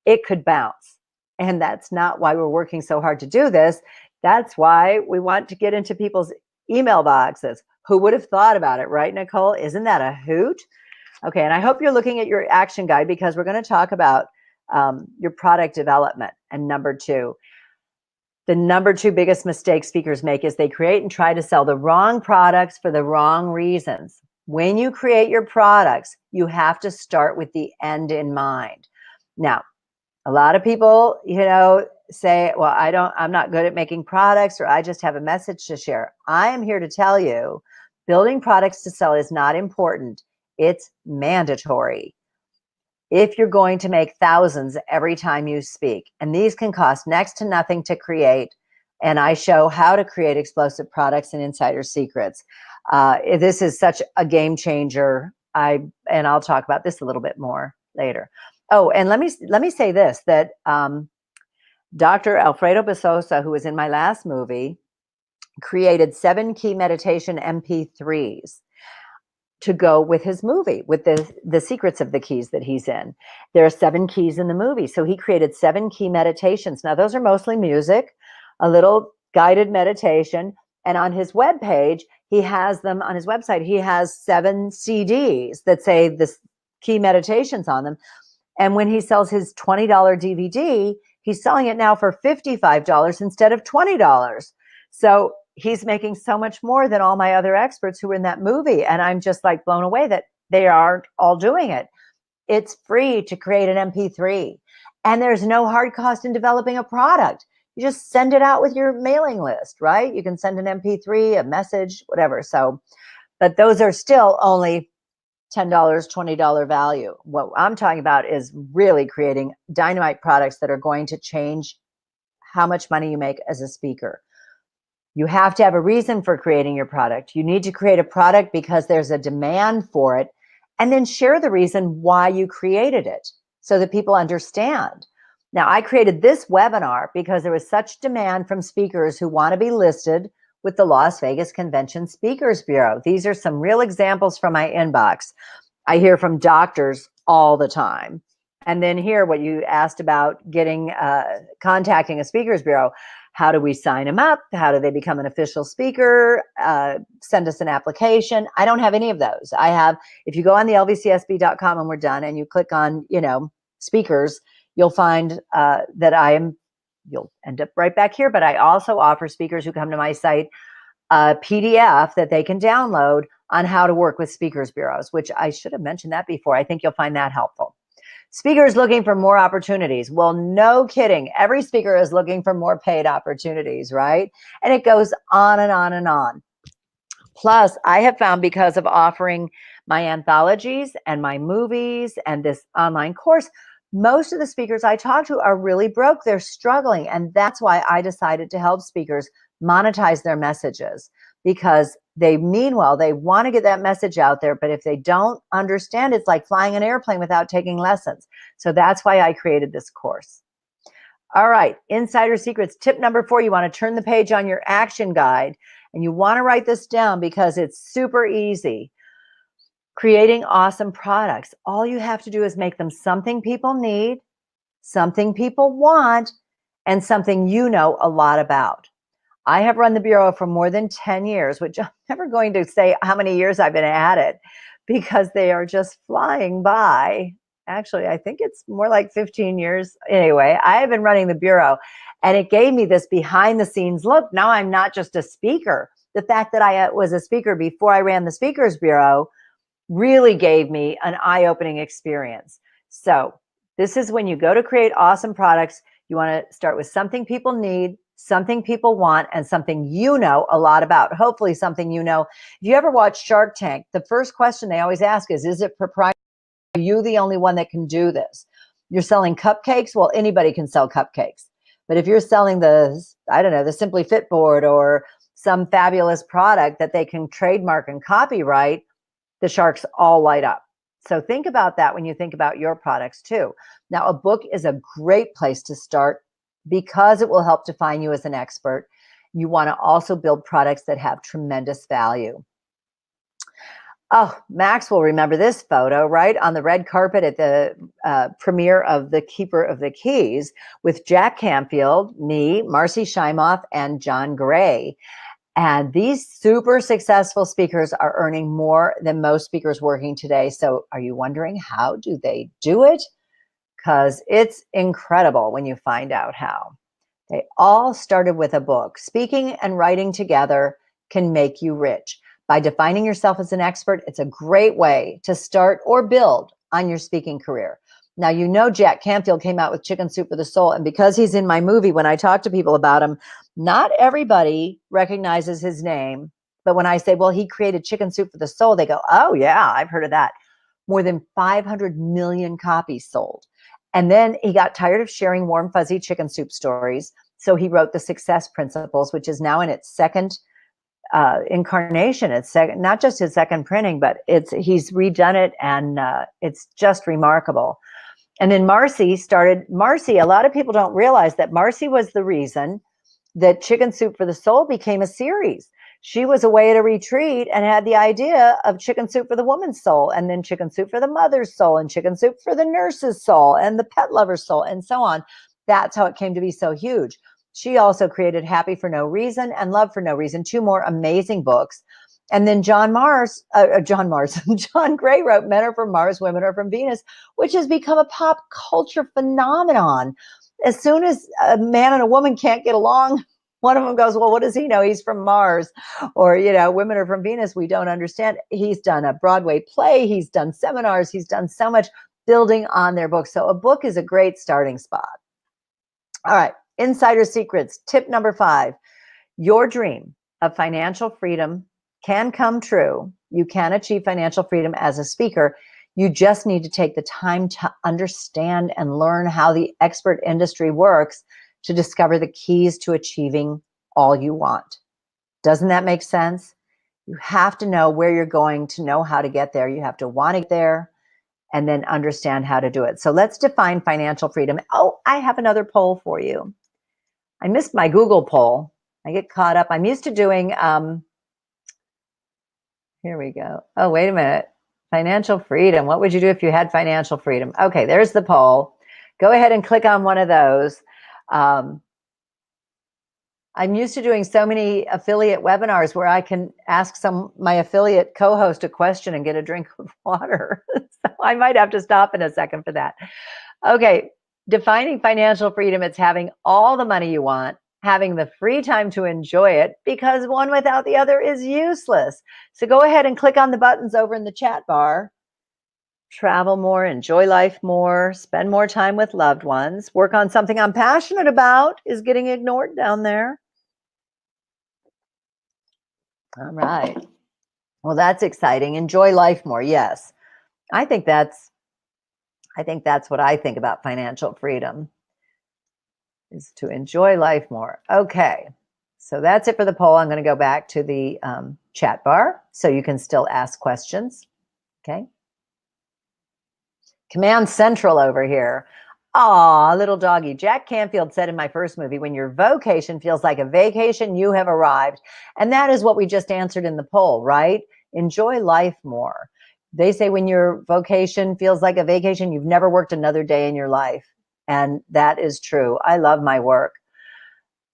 it could bounce. And that's not why we're working so hard to do this. That's why we want to get into people's email boxes. Who would have thought about it, right, Nicole? Isn't that a hoot? Okay, and I hope you're looking at your action guide because we're going to talk about your product development. And number 2, the number 2 biggest mistake speakers make is they create and try to sell the wrong products for the wrong reasons. When you create your products, you have to start with the end in mind. Now, a lot of people, say, well, I'm not good at making products, or I just have a message to share. I am here to tell you, building products to sell is not important. It's mandatory. If you're going to make thousands every time you speak, and these can cost next to nothing to create, and I show how to create explosive products and insider secrets. This is such a game changer. And I'll talk about this a little bit more later. Oh, and let me say this, that Dr. Alfredo Basosa, who was in my last movie, created 7 key meditation MP3s to go with his movie, with the secrets of the keys that he's in. There are 7 keys in the movie. So he created 7 key meditations. Now, those are mostly music, a little guided meditation. And on his webpage, he has them on his website. He has 7 CDs that say the key meditations on them. And when he sells his $20 DVD, he's selling it now for $55 instead of $20. So he's making so much more than all my other experts who were in that movie. And I'm just like blown away that they aren't all doing it. It's free to create an MP3. And there's no hard cost in developing a product. You just send it out with your mailing list, right? You can send an MP3, a message, whatever. So, but those are still only $10, $20 value. What I'm talking about is really creating dynamite products that are going to change how much money you make as a speaker. You have to have a reason for creating your product. You need to create a product because there's a demand for it, and then share the reason why you created it so that people understand. Now, I created this webinar because there was such demand from speakers who want to be listed with the Las Vegas Convention Speakers Bureau. These are some real examples from my inbox. I hear from doctors all the time. And then here, what you asked about contacting a speakers bureau. How do we sign them up? How do they become an official speaker? Send us an application. I don't have any of those. I have, if you go on the lvcsb.com and we're done and you click on, speakers, you'll find that you'll end up right back here, but I also offer speakers who come to my site a PDF that they can download on how to work with speakers bureaus, which I should have mentioned that before. I think you'll find that helpful. Speakers looking for more opportunities. Well, no kidding. Every speaker is looking for more paid opportunities, right? And it goes on and on and on. Plus, I have found, because of offering my anthologies and my movies and this online course, most of the speakers I talk to are really broke. They're struggling. And that's why I decided to help speakers monetize their messages, because they mean well. They want to get that message out there, but if they don't understand, it's like flying an airplane without taking lessons. So that's why I created this course. All right, insider secrets. Tip number 4, you want to turn the page on your action guide, and you want to write this down because it's super easy. Creating awesome products. All you have to do is make them something people need, something people want, and something you know a lot about. I have run the Bureau for more than 10 years, which I'm never going to say how many years I've been at it, because they are just flying by. Actually, I think it's more like 15 years. Anyway, I have been running the Bureau, and it gave me this behind the scenes look. Now I'm not just a speaker. The fact that I was a speaker before I ran the Speakers Bureau really gave me an eye-opening experience. So this is when you go to create awesome products, you want to start with something people need, something people want, and something you know a lot about. Hopefully something you know. If you ever watch Shark Tank, the first question they always ask is it proprietary? Are you the only one that can do this? You're selling cupcakes? Well, anybody can sell cupcakes. But if you're selling the Simply Fit board or some fabulous product that they can trademark and copyright, the sharks all light up. So think about that when you think about your products too. Now, a book is a great place to start because it will help define you as an expert. You want to also build products that have tremendous value. Oh, Max will remember this photo, right? On the red carpet at the premiere of The Keeper of the Keys with Jack Canfield, me, Marcy Shimoff, and John Gray. And these super successful speakers are earning more than most speakers working today. So are you wondering, how do they do it? Because it's incredible when you find out how. They all started with a book. Speaking and writing together can make you rich. By defining yourself as an expert, it's a great way to start or build on your speaking career. Now, you know Jack Canfield came out with Chicken Soup for the Soul, and because he's in my movie, when I talk to people about him, not everybody recognizes his name. But when I say, well, he created Chicken Soup for the Soul, they go, oh, yeah, I've heard of that. More than 500 million copies sold. And then he got tired of sharing warm, fuzzy chicken soup stories. So he wrote The Success Principles, which is now in its second incarnation. It's not just his second printing, but he's redone it, and it's just remarkable. And then Marcy, a lot of people don't realize that Marcy was the reason that Chicken Soup for the Soul became a series. She was away at a retreat and had the idea of Chicken Soup for the Woman's Soul, and then Chicken Soup for the Mother's Soul, and Chicken Soup for the Nurse's Soul, and the Pet Lover's Soul, and so on. That's how it came to be so huge. She also created Happy for No Reason and Love for No Reason, 2 more amazing books. And then John Gray wrote Men Are From Mars, Women Are From Venus, which has become a pop culture phenomenon. As soon as a man and a woman can't get along, one of them goes, well, what does he know? He's from Mars. Or, Women Are From Venus, we don't understand. He's done a Broadway play. He's done seminars. He's done so much. building on their book. So a book is a great starting spot. All right, insider secrets. Tip number 5, your dream of financial freedom can come true. You can achieve financial freedom as a speaker. You just need to take the time to understand and learn how the expert industry works to discover the keys to achieving all you want. Doesn't that make sense? You have to know where you're going to know how to get there. You have to want to get there and then understand how to do it. So let's define financial freedom. Oh, I have another poll for you. I missed my Google poll. I get caught up. I'm used to doing, here we go. Oh, wait a minute. Financial freedom. What would you do if you had financial freedom? Okay, there's the poll. Go ahead and click on one of those. I'm used to doing so many affiliate webinars where I can ask my affiliate co-host a question and get a drink of water. So I might have to stop in a second for that. Okay, defining financial freedom, it's having all the money you want, having the free time to enjoy it, because one without the other is useless. So go ahead and click on the buttons over in the chat bar. Travel more, enjoy life more, spend more time with loved ones, work on something I'm passionate about is getting ignored down there. All right. Well, that's exciting. Enjoy life more. Yes. I think that's what I think about financial freedom, is to enjoy life more. Okay. So that's it for the poll. I'm going to go back to the chat bar so you can still ask questions. Okay. Command Central over here. Aw, little doggy. Jack Canfield said in my first movie, when your vocation feels like a vacation, you have arrived. And that is what we just answered in the poll, right? Enjoy life more. They say when your vocation feels like a vacation, you've never worked another day in your life. And that is true. I love my work.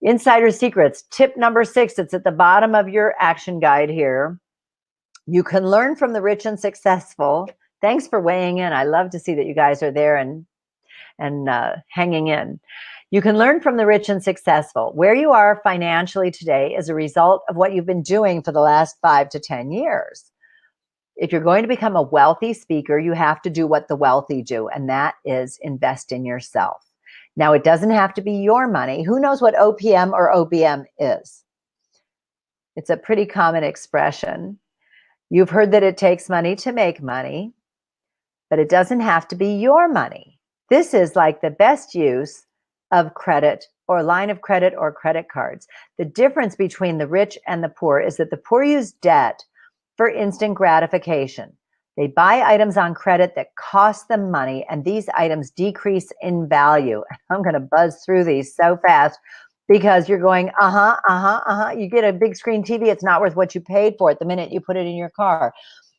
Insider secrets. Tip number 6. It's at the bottom of your action guide here. You can learn from the rich and successful. Thanks for weighing in. I love to see that you guys are there and hanging in. You can learn from the rich and successful. Where you are financially today is a result of what you've been doing for the last 5 to 10 years. If you're going to become a wealthy speaker, you have to do what the wealthy do, and that is invest in yourself. Now, it doesn't have to be your money. Who knows what OPM or OBM is? It's a pretty common expression. You've heard that it takes money to make money, but it doesn't have to be your money. This is like the best use of credit or line of credit or credit cards. The difference between the rich and the poor is that the poor use debt for instant gratification. They buy items on credit that cost them money, and these items decrease in value. I'm going to buzz through these so fast because you're going, You get a big screen TV, it's not worth what you paid for it the minute you put it in your car.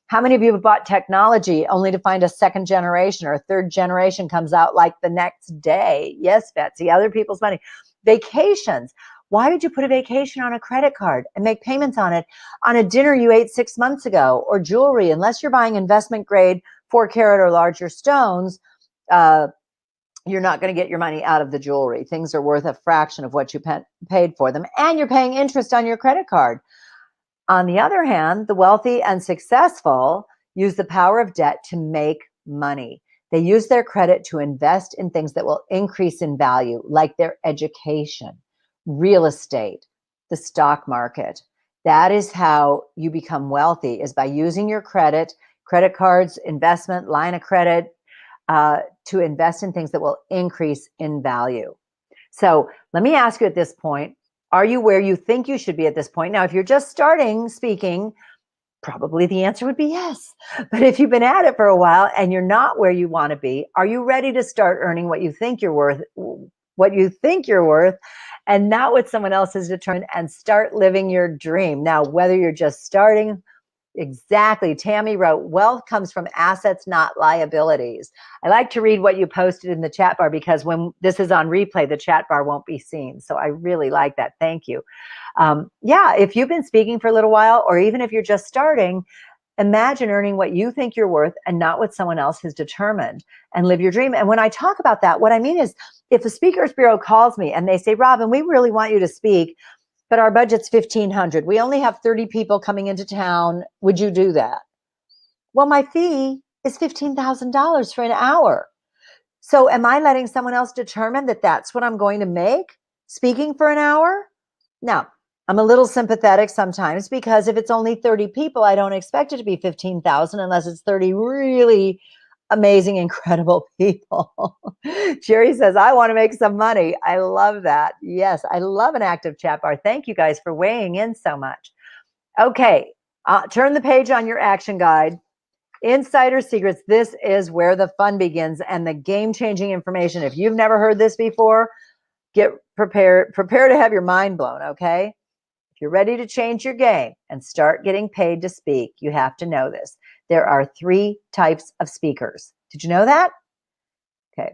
How many of you have bought technology only to find a second generation or a third generation comes out like the next day? Yes, Betsy, other people's money. Vacations. Why would you put a vacation on a credit card and make payments on it on a dinner you ate 6 months ago, or jewelry? Unless you're buying investment grade 4-carat or larger stones, you're not going to get your money out of the jewelry. Things are worth a fraction of what you paid for them, and you're paying interest on your credit card. On the other hand, the wealthy and successful use the power of debt to make money. They use their credit to invest in things that will increase in value, like their education, real estate, the stock market. That is how you become wealthy, is by using your credit cards, investment, line of credit, to invest in things that will increase in value. So let me ask you at this point, are you where you think you should be at this point? Now, if you're just starting speaking, probably the answer would be yes. But if you've been at it for a while and you're not where you want to be, are you ready to start earning what you think you're worth, and not what someone else has determined, and start living your dream? Now, whether you're just starting, exactly. Tammy wrote, wealth comes from assets, not liabilities. I like to read what you posted in the chat bar, because when this is on replay, the chat bar won't be seen. So I really like that. Thank you. Yeah, if you've been speaking for a little while, or even if you're just starting, imagine earning what you think you're worth and not what someone else has determined, and live your dream. And when I talk about that, what I mean is, if a Speakers Bureau calls me and they say, Robin, we really want you to speak, but our budget's $1,500. We only have 30 people coming into town. Would you do that? Well, my fee is $15,000 for an hour. So am I letting someone else determine that that's what I'm going to make speaking for an hour? Now, I'm a little sympathetic sometimes because if it's only 30 people, I don't expect it to be 15,000 unless it's 30 really amazing, incredible people. Jerry says, I want to make some money. I love that. Yes, I love an active chat bar. Thank you guys for weighing in so much. Okay, turn the page on your action guide. Insider secrets. This is where the fun begins and the game-changing information. If you've never heard this before, get prepared. Prepare to have your mind blown, okay? If you're ready to change your game and start getting paid to speak, you have to know this. There are 3 types of speakers. Did you know that? Okay.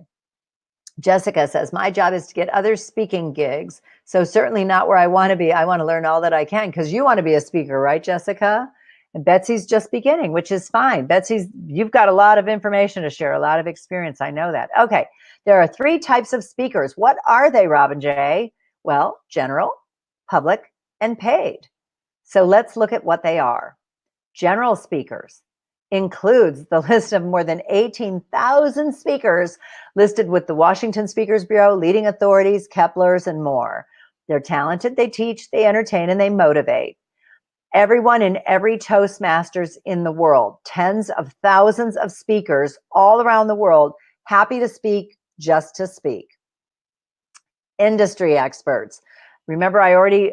Jessica says, my job is to get other speaking gigs. So certainly not where I want to be. I want to learn all that I can because you want to be a speaker, right, Jessica? And Betsy's just beginning, which is fine. Betsy's, you've got a lot of information to share, a lot of experience. I know that. Okay. There are 3 types of speakers. What are they, Robin J? Well, general, public, and paid. So let's look at what they are. General speakers includes the list of more than 18,000 speakers listed with the Washington Speakers Bureau, leading authorities, Kepler's, and more. They're talented, they teach, they entertain, and they motivate. Everyone in every Toastmasters in the world, tens of thousands of speakers all around the world, happy to speak just to speak. Industry experts. Remember, I already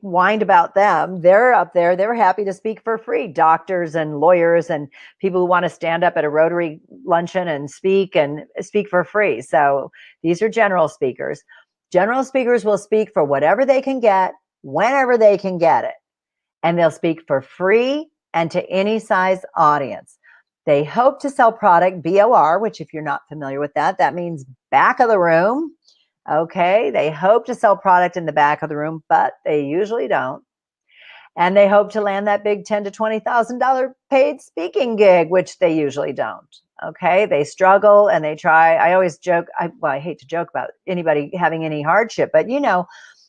whined about them. They're up there. They're happy to speak for free. Doctors and lawyers and people who want to stand up at a Rotary luncheon and speak for free. So these are general speakers. General speakers will speak for whatever they can get, whenever they can get it. And they'll speak for free and to any size audience. They hope to sell product, BOR, which if you're not familiar with that, that means back of the room. Okay, they hope to sell product in the back of the room, but they usually don't. And they hope to land that big $10,000 to $20,000 paid speaking gig, which they usually don't. Okay, they struggle and they try. I always joke, I hate to joke about anybody having any hardship, but you know,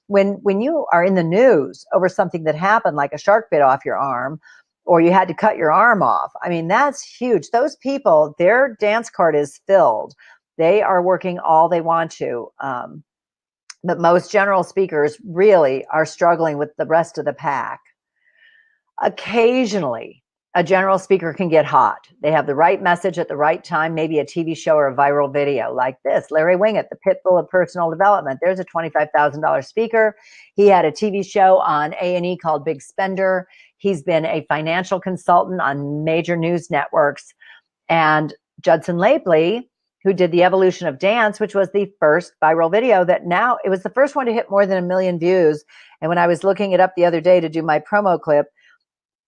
when you are in the news over something that happened, like a shark bit off your arm, or you had to cut your arm off, I mean, that's huge. Those people, their dance card is filled. They are working all they want to. But most general speakers really are struggling with the rest of the pack. Occasionally, a general speaker can get hot. They have the right message at the right time, maybe a TV show or a viral video like this. Larry Winget, the Pitbull of personal development. There's a $25,000 speaker. He had a TV show on A&E called Big Spender. He's been a financial consultant on major news networks. And Judson Lapley, who did The Evolution of Dance, which was the first viral video that now, it was the first one to hit more than 1 million views. And when I was looking it up the other day to do my promo clip,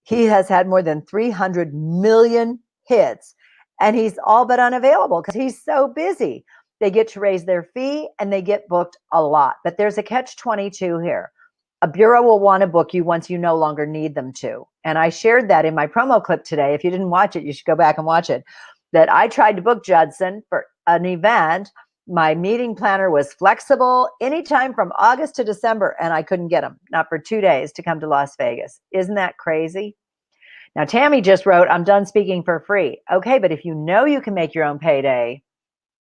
he has had more than 300 million hits, and he's all but unavailable because he's so busy. They get to raise their fee and they get booked a lot. But there's a catch-22 here. A bureau will want to book you once you no longer need them to. And I shared that in my promo clip today. If you didn't watch it, you should go back and watch it. That I tried to book Judson for an event. My meeting planner was flexible anytime from August to December, and I couldn't get him, not for 2 days, to come to Las Vegas. Isn't that crazy? Now, Tammy just wrote, I'm done speaking for free. Okay, but if you know you can make your own payday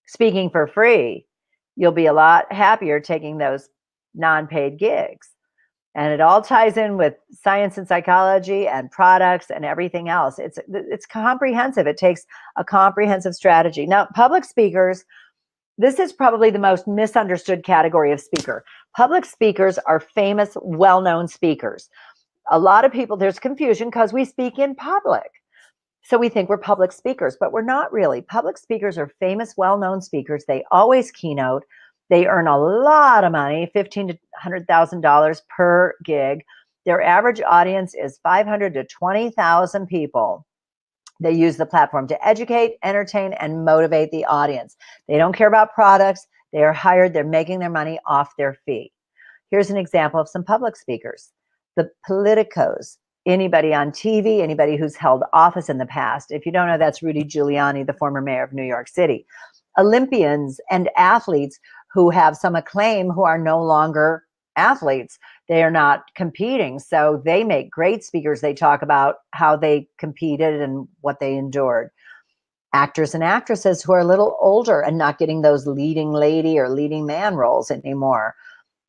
speaking for free, you'll be a lot happier taking those non-paid gigs. And it all ties in with science and psychology and products and everything else. It's comprehensive. It takes a comprehensive strategy. Now, public speakers, this is probably the most misunderstood category of speaker. Public speakers are famous, well-known speakers. A lot of people, there's confusion because we speak in public. So we think we're public speakers, but we're not really. Public speakers are famous, well-known speakers. They always keynote. They earn a lot of money, $15,000 to $100,000 per gig. Their average audience is 500 to 20,000 people. They use the platform to educate, entertain, and motivate the audience. They don't care about products. They are hired. They're making their money off their fee. Here's an example of some public speakers. The politicos, anybody on TV, anybody who's held office in the past. If you don't know, that's Rudy Giuliani, the former mayor of New York City. Olympians and athletes who have some acclaim who are no longer athletes. They are not competing. So they make great speakers. They talk about how they competed and what they endured. actors and actresses who are a little older and not getting those leading lady or leading man roles anymore.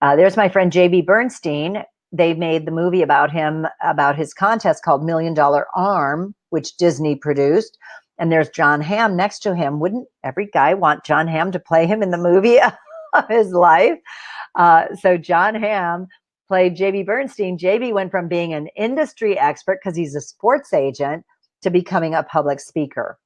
There's my friend J.B. Bernstein. They made the movie about him, about his contest called $1 Million Arm, which Disney produced. And there's John Hamm next to him. Wouldn't every guy want John Hamm to play him in the movie of his life? So John Hamm played J.B. Bernstein. J.B. went from being an industry expert because he's a sports agent to becoming a public speaker.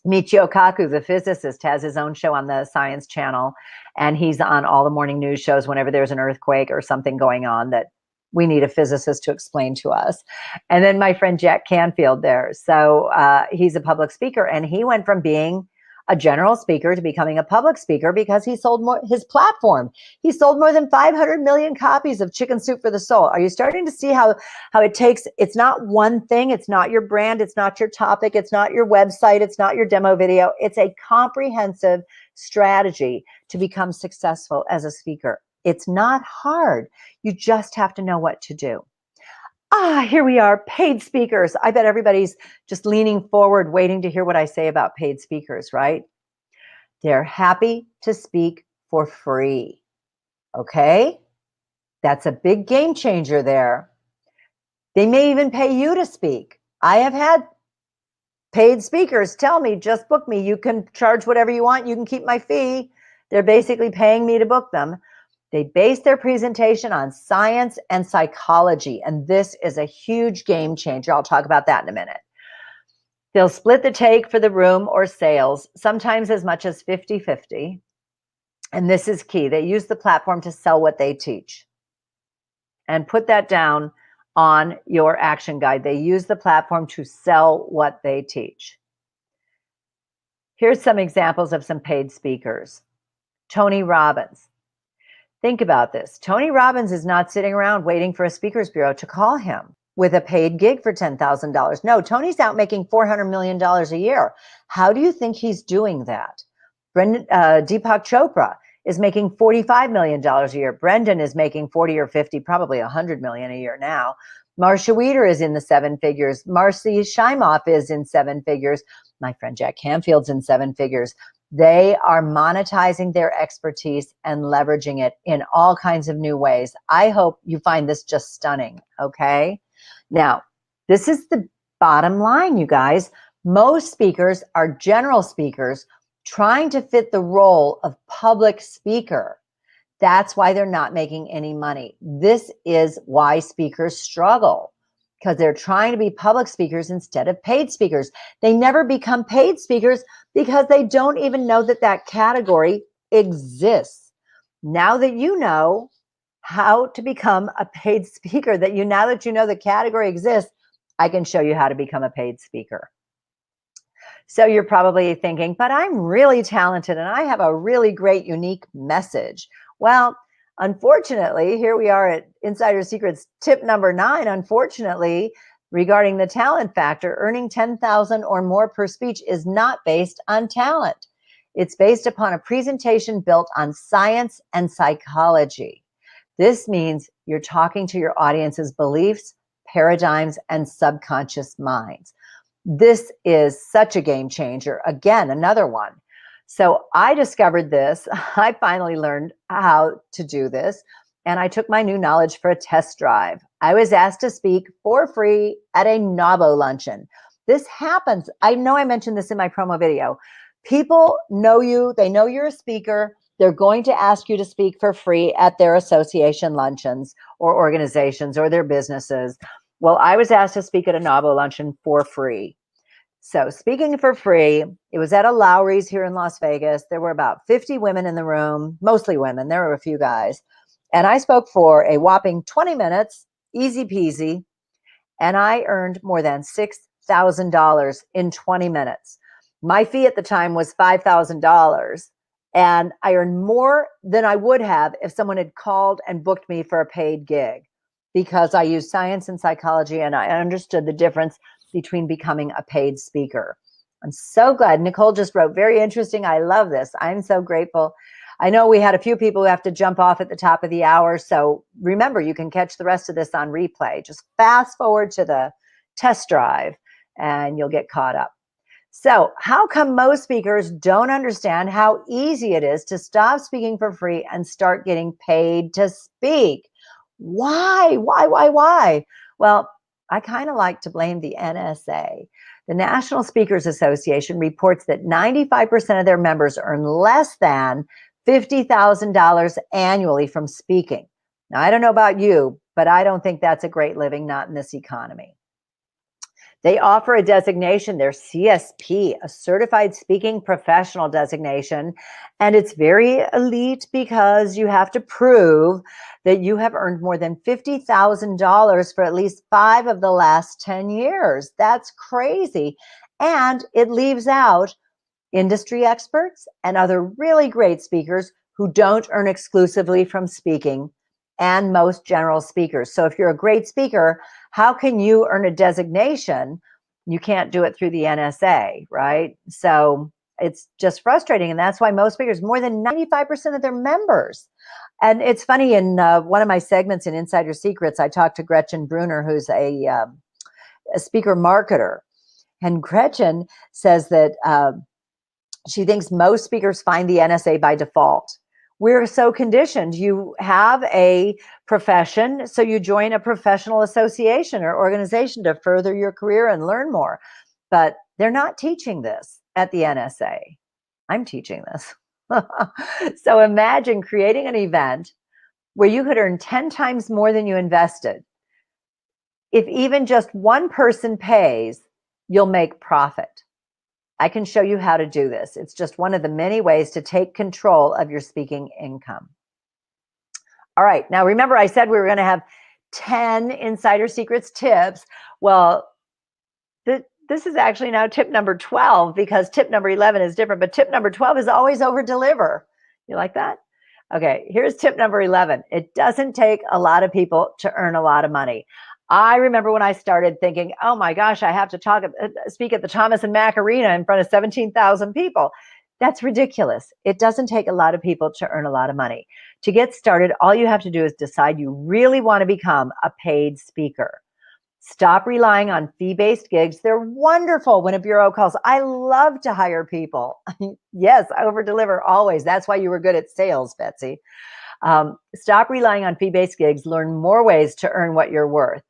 Michio Kaku, the physicist, has his own show on the Science Channel, and he's on all the morning news shows whenever there's an earthquake or something going on that we need a physicist to explain to us. And then my friend Jack Canfield there. So he's a public speaker, and he went from being a general speaker to becoming a public speaker because he sold more, his platform. He sold more than 500 million copies of Chicken Soup for the Soul. Are you starting to see how it takes, it's not one thing, it's not your brand, it's not your topic, it's not your website, it's not your demo video. It's a comprehensive strategy to become successful as a speaker. It's not hard. You just have to know what to do. Here we are, paid speakers. I bet everybody's just leaning forward, waiting to hear what I say about paid speakers, right? They're happy to speak for free. Okay? That's a big game changer there. They may even pay you to speak. I have had paid speakers tell me, just book me. You can charge whatever you want. You can keep my fee. They're basically paying me to book them. They base their presentation on science and psychology, and this is a huge game changer. I'll talk about that in a minute. They'll split the take for the room or sales, sometimes as much as 50-50. And this is key. They use the platform to sell what they teach. And put that down on your action guide. They use the platform to sell what they teach. Here's some examples of some paid speakers. Tony Robbins. Think about this. Tony Robbins is not sitting around waiting for a speakers bureau to call him with a paid gig for $10,000. No, Tony's out making $400 million a year. How do you think he's doing that? Deepak Chopra is making $45 million a year. Brendan is making 40 or 50, probably 100 million a year now. Marcia Wieder is in the seven figures. Marcy Shimoff is in seven figures. My friend Jack Canfield's in seven figures. They are monetizing their expertise and leveraging it in all kinds of new ways. I hope you find this just stunning, okay? Now, this is the bottom line, you guys. Most speakers are general speakers trying to fit the role of public speaker. That's why they're not making any money. This is why speakers struggle, because they're trying to be public speakers instead of paid speakers. They never become paid speakers because they don't even know that that category exists. Now that you know how to become a paid speaker, now that you know the category exists, I can show you how to become a paid speaker. So you're probably thinking, but I'm really talented and I have a really great, unique message. Well, unfortunately, here we are at Insider Secrets tip number 9. Unfortunately, regarding the talent factor, earning $10,000 or more per speech is not based on talent. It's based upon a presentation built on science and psychology. This means you're talking to your audience's beliefs, paradigms, and subconscious minds. This is such a game changer. Again, another one. So I discovered this. I finally learned how to do this, and I took my new knowledge for a test drive. I was asked to speak for free at a NAWBO luncheon. This happens. I know I mentioned this in my promo video. People know you. They know you're a speaker. They're going to ask you to speak for free at their association luncheons or organizations or their businesses. Well, I was asked to speak at a NAWBO luncheon for free. So speaking for free, it was at a Lowry's here in Las Vegas. There were about 50 women in the room, mostly women. There were a few guys. And I spoke for a whopping 20 minutes, easy peasy. And I earned more than $6,000 in 20 minutes. My fee at the time was $5,000. And I earned more than I would have if someone had called and booked me for a paid gig, because I used science and psychology and I understood the difference between becoming a paid speaker. I'm so glad. Nicole just wrote, very interesting. I love this. I'm so grateful. I know we had a few people who have to jump off at the top of the hour. So remember, you can catch the rest of this on replay. Just fast forward to the test drive and you'll get caught up. So, how come most speakers don't understand how easy it is to stop speaking for free and start getting paid to speak? Why? Why? Well, I kind of like to blame the NSA. The National Speakers Association reports that 95% of their members earn less than $50,000 annually from speaking. Now, I don't know about you, but I don't think that's a great living, not in this economy. They offer a designation, their CSP, a certified speaking professional designation. And it's very elite because you have to prove that you have earned more than $50,000 for at least 5 of the last 10 years. That's crazy. And it leaves out industry experts and other really great speakers who don't earn exclusively from speaking, and most general speakers. So if you're a great speaker, how can you earn a designation? You can't do it through the NSA, right? So it's just frustrating. And that's why most speakers, more than 95% of their members. And it's funny, in one of my segments in Insider Secrets, I talked to Gretchen Brunner, who's a speaker marketer. And Gretchen says that she thinks most speakers find the NSA by default. We're so conditioned. You have a profession, so you join a professional association or organization to further your career and learn more. But they're not teaching this at the NSA. I'm teaching this. So imagine creating an event where you could earn 10 times more than you invested. If even just one person pays, you'll make profit. I can show you how to do this. It's just one of the many ways to take control of your speaking income. All right. Now, remember, I said we were going to have 10 Insider Secrets tips. Well, this is actually now tip number 12, because tip number 11 is different. But tip number 12 is always over deliver. You like that? Okay. Here's tip number 11. It doesn't take a lot of people to earn a lot of money. I remember when I started thinking, oh my gosh, I have to speak at the Thomas and Mack Arena in front of 17,000 people. That's ridiculous. It doesn't take a lot of people to earn a lot of money. To get started, all you have to do is decide you really want to become a paid speaker. Stop relying on fee-based gigs. They're wonderful when a bureau calls. I love to hire people. Yes, over-deliver always. That's why you were good at sales, Betsy. Stop relying on fee-based gigs. Learn more ways to earn what you're worth.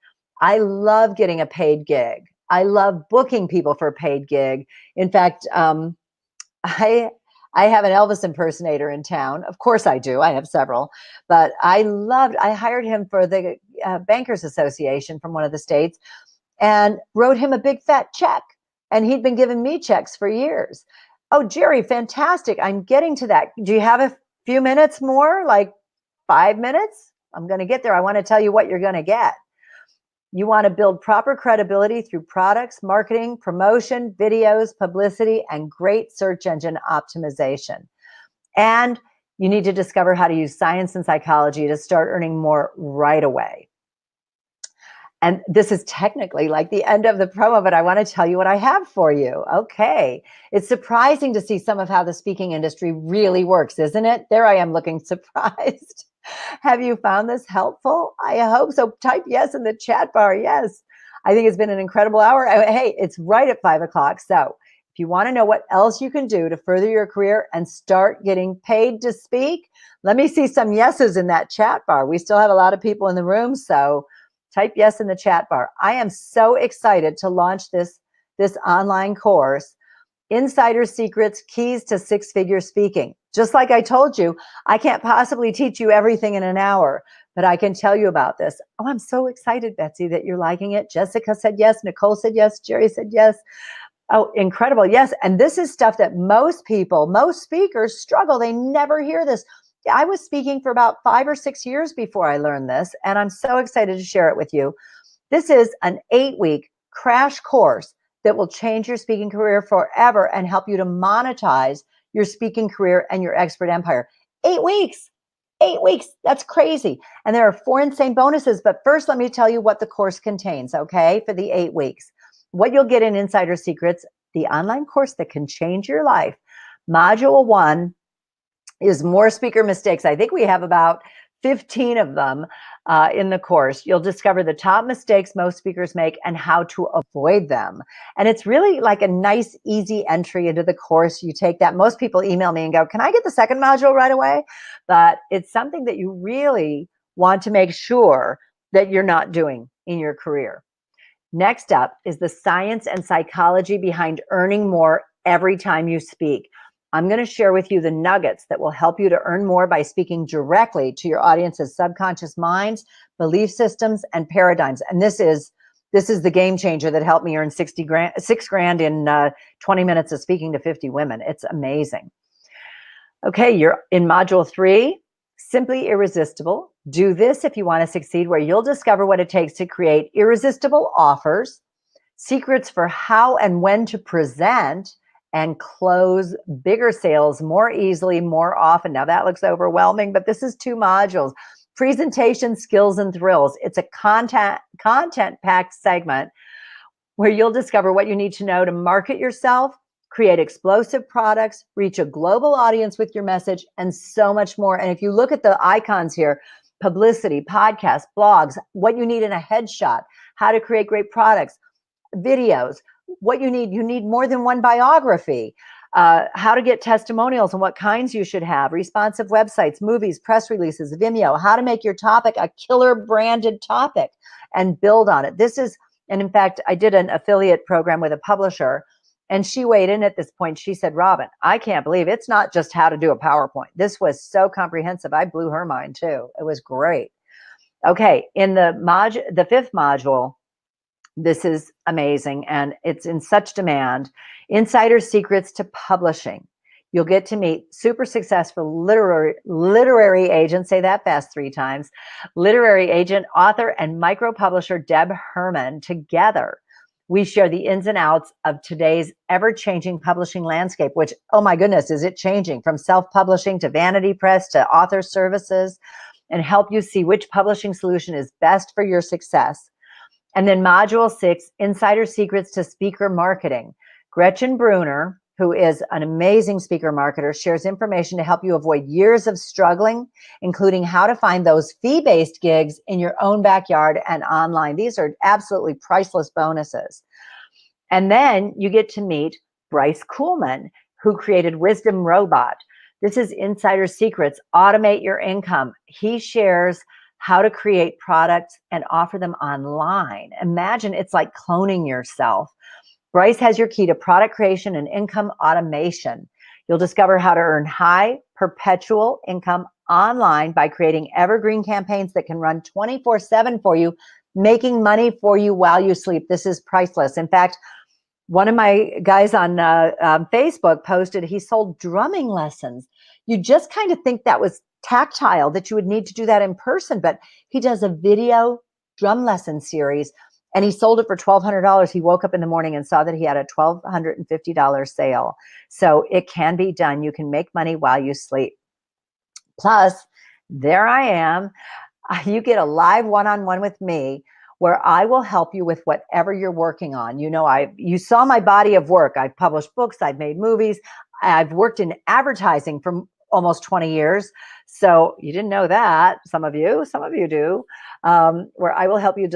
I love getting a paid gig. I love booking people for a paid gig. In fact, I have an Elvis impersonator in town. Of course I do. I have several. But I hired him for the Bankers Association from one of the states and wrote him a big fat check. And he'd been giving me checks for years. Oh, Jerry, fantastic. I'm getting to that. Do you have a few minutes more? Like 5 minutes? I'm going to get there. I want to tell you what you're going to get. You want to build proper credibility through products, marketing, promotion, videos, publicity, and great search engine optimization. And you need to discover how to use science and psychology to start earning more right away. And this is technically like the end of the promo, but I want to tell you what I have for you. Okay. It's surprising to see some of how the speaking industry really works, isn't it? There I am looking surprised. Have you found this helpful? I hope so. Type yes in the chat bar. Yes. I think it's been an incredible hour. Hey, it's right at 5 o'clock. So if you want to know what else you can do to further your career and start getting paid to speak, let me see some yeses in that chat bar. We still have a lot of people in the room, so type yes in the chat bar. I am so excited to launch this online course, Insider Secrets, Keys to Six-Figure Speaking. Just like I told you, I can't possibly teach you everything in an hour, but I can tell you about this. Oh, I'm so excited, Betsy, that you're liking it. Jessica said yes. Nicole said yes. Jerry said yes. Oh, incredible. Yes. And this is stuff that most speakers struggle. They never hear this. I was speaking for about 5 or 6 years before I learned this, and I'm so excited to share it with you. This is an 8-week crash course that will change your speaking career forever and help you to monetize your speaking career and your expert empire. 8 weeks. 8 weeks. That's crazy. And there are 4 insane bonuses. But first, let me tell you what the course contains, okay, for the 8 weeks. What you'll get in Insider Secrets, the online course that can change your life. Module 1 is more speaker mistakes. I think we have about 15 of them in the course. You'll discover the top mistakes most speakers make and how to avoid them. And it's really like a nice, easy entry into the course. You take that. Most people email me and go, can I get the second module right away? But it's something that you really want to make sure that you're not doing in your career. Next up is the science and psychology behind earning more every time you speak. I'm going to share with you the nuggets that will help you to earn more by speaking directly to your audience's subconscious minds, belief systems, and paradigms. And this is the game changer that helped me earn $6,000 in 20 minutes of speaking to 50 women. It's amazing. Okay, you're in module 3, Simply Irresistible. Do this if you want to succeed, where you'll discover what it takes to create irresistible offers, secrets for how and when to present and close bigger sales more easily, more often. Now that looks overwhelming, but this is 2 modules. Presentation skills and thrills. It's a content-packed segment where you'll discover what you need to know to market yourself, create explosive products, reach a global audience with your message, and so much more. And if you look at the icons here, publicity, podcasts, blogs, what you need in a headshot, how to create great products, videos, what you need more than one biography, how to get testimonials and what kinds you should have, responsive websites, movies, press releases, Vimeo, how to make your topic a killer branded topic and build on it. And in fact, I did an affiliate program with a publisher, and she weighed in at this point. She said, Robin, I can't believe it's not just how to do a PowerPoint. This was so comprehensive. I blew her mind too. It was great. Okay, in the 5th module, this is amazing, and it's in such demand. Insider Secrets to Publishing. You'll get to meet super successful literary agent, say that fast 3 times, literary agent, author, and micro publisher Deb Herman. Together, we share the ins and outs of today's ever-changing publishing landscape, which, oh my goodness, is it changing from self-publishing to vanity press to author services, and help you see which publishing solution is best for your success. And then module 6, Insider Secrets to Speaker Marketing. Gretchen Bruner, who is an amazing speaker marketer, shares information to help you avoid years of struggling, including how to find those fee-based gigs in your own backyard and online. These are absolutely priceless bonuses. And then you get to meet Bryce Kuhlman, who created Wisdom Robot. This is Insider Secrets, Automate Your Income. He shares how to create products and offer them online. Imagine it's like cloning yourself. Bryce has your key to product creation and income automation. You'll discover how to earn high perpetual income online by creating evergreen campaigns that can run 24/7 for you, making money for you while you sleep. This is priceless. In fact, one of my guys on Facebook posted he sold drumming lessons. You just kind of think that was tactile, that you would need to do that in person, but he does a video drum lesson series, and he sold it for $1,200. He woke up in the morning and saw that he had a $1,250 sale. So it can be done. You can make money while you sleep. Plus, there I am. You get a live one-on-one with me where I will help you with whatever you're working on. You saw my body of work. I've published books. I've made movies. I've worked in advertising for almost 20 years. So you didn't know that. Some of you do, where I will help you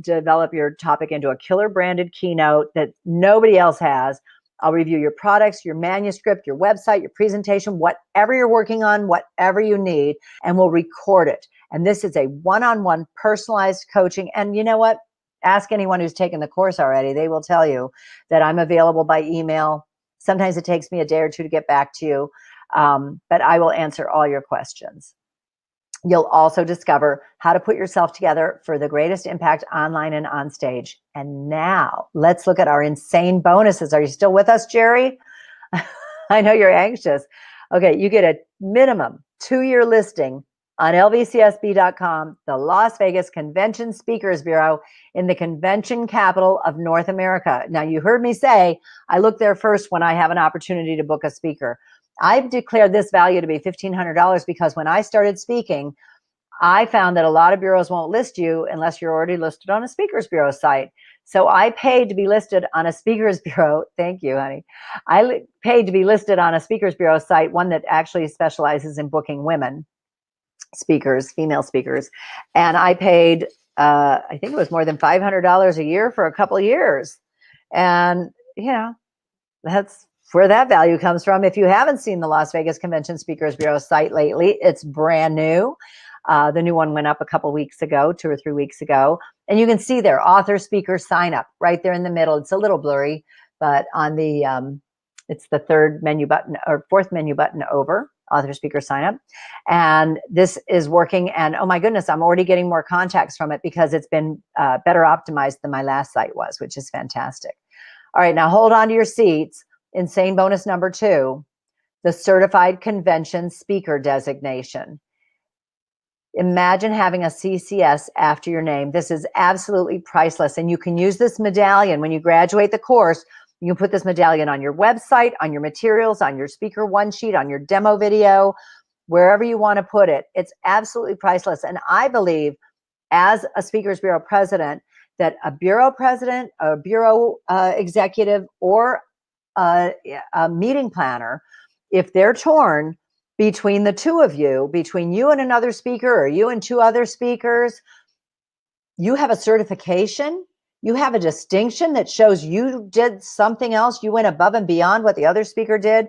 develop your topic into a killer branded keynote that nobody else has. I'll review your products, your manuscript, your website, your presentation, whatever you're working on, whatever you need, and we'll record it. And this is a one-on-one personalized coaching. And you know what? Ask anyone who's taken the course already. They will tell you that I'm available by email. Sometimes it takes me a day or 2 to get back to you. But I will answer all your questions. You'll also discover how to put yourself together for the greatest impact online and on stage. And now let's look at our insane bonuses. Are you still with us, Jerry? I know you're anxious. Okay, you get a minimum 2-year listing on lvcsb.com, the Las Vegas Convention Speakers Bureau in the convention capital of North America. Now, you heard me say I look there first when I have an opportunity to book a speaker. I've declared this value to be $1,500 because when I started speaking, I found that a lot of bureaus won't list you unless you're already listed on a Speakers Bureau site. So I paid to be listed on a Speakers Bureau. Thank you, honey. I paid to be listed on a Speakers Bureau site, one that actually specializes in booking women. speakers, female speakers. And I paid, I think it was more than $500 a year for a couple of years. And, that's where that value comes from. If you haven't seen the Las Vegas Convention Speakers Bureau site lately, it's brand new. The new one went up a couple weeks ago, 2 or 3 weeks ago. And you can see there, author speaker sign up right there in the middle. It's a little blurry, but on the, it's the third menu button or fourth menu button over, author speaker sign up. And this is working. And oh my goodness, I'm already getting more contacts from it because it's been better optimized than my last site was, which is fantastic. All right, now hold on to your seats. Insane bonus number 2, the Certified Convention Speaker designation. Imagine having a CCS after your name. This is absolutely priceless. And you can use this medallion when you graduate the course. You can put this medallion on your website, on your materials, on your speaker one sheet, on your demo video, wherever you want to put it. It's absolutely priceless. And I believe, as a Speakers Bureau president, that a bureau president, a bureau executive, or a meeting planner, if they're torn between the two of you, between you and another speaker or you and 2 other speakers, you have a certification, you have a distinction that shows you did something else, you went above and beyond what the other speaker did.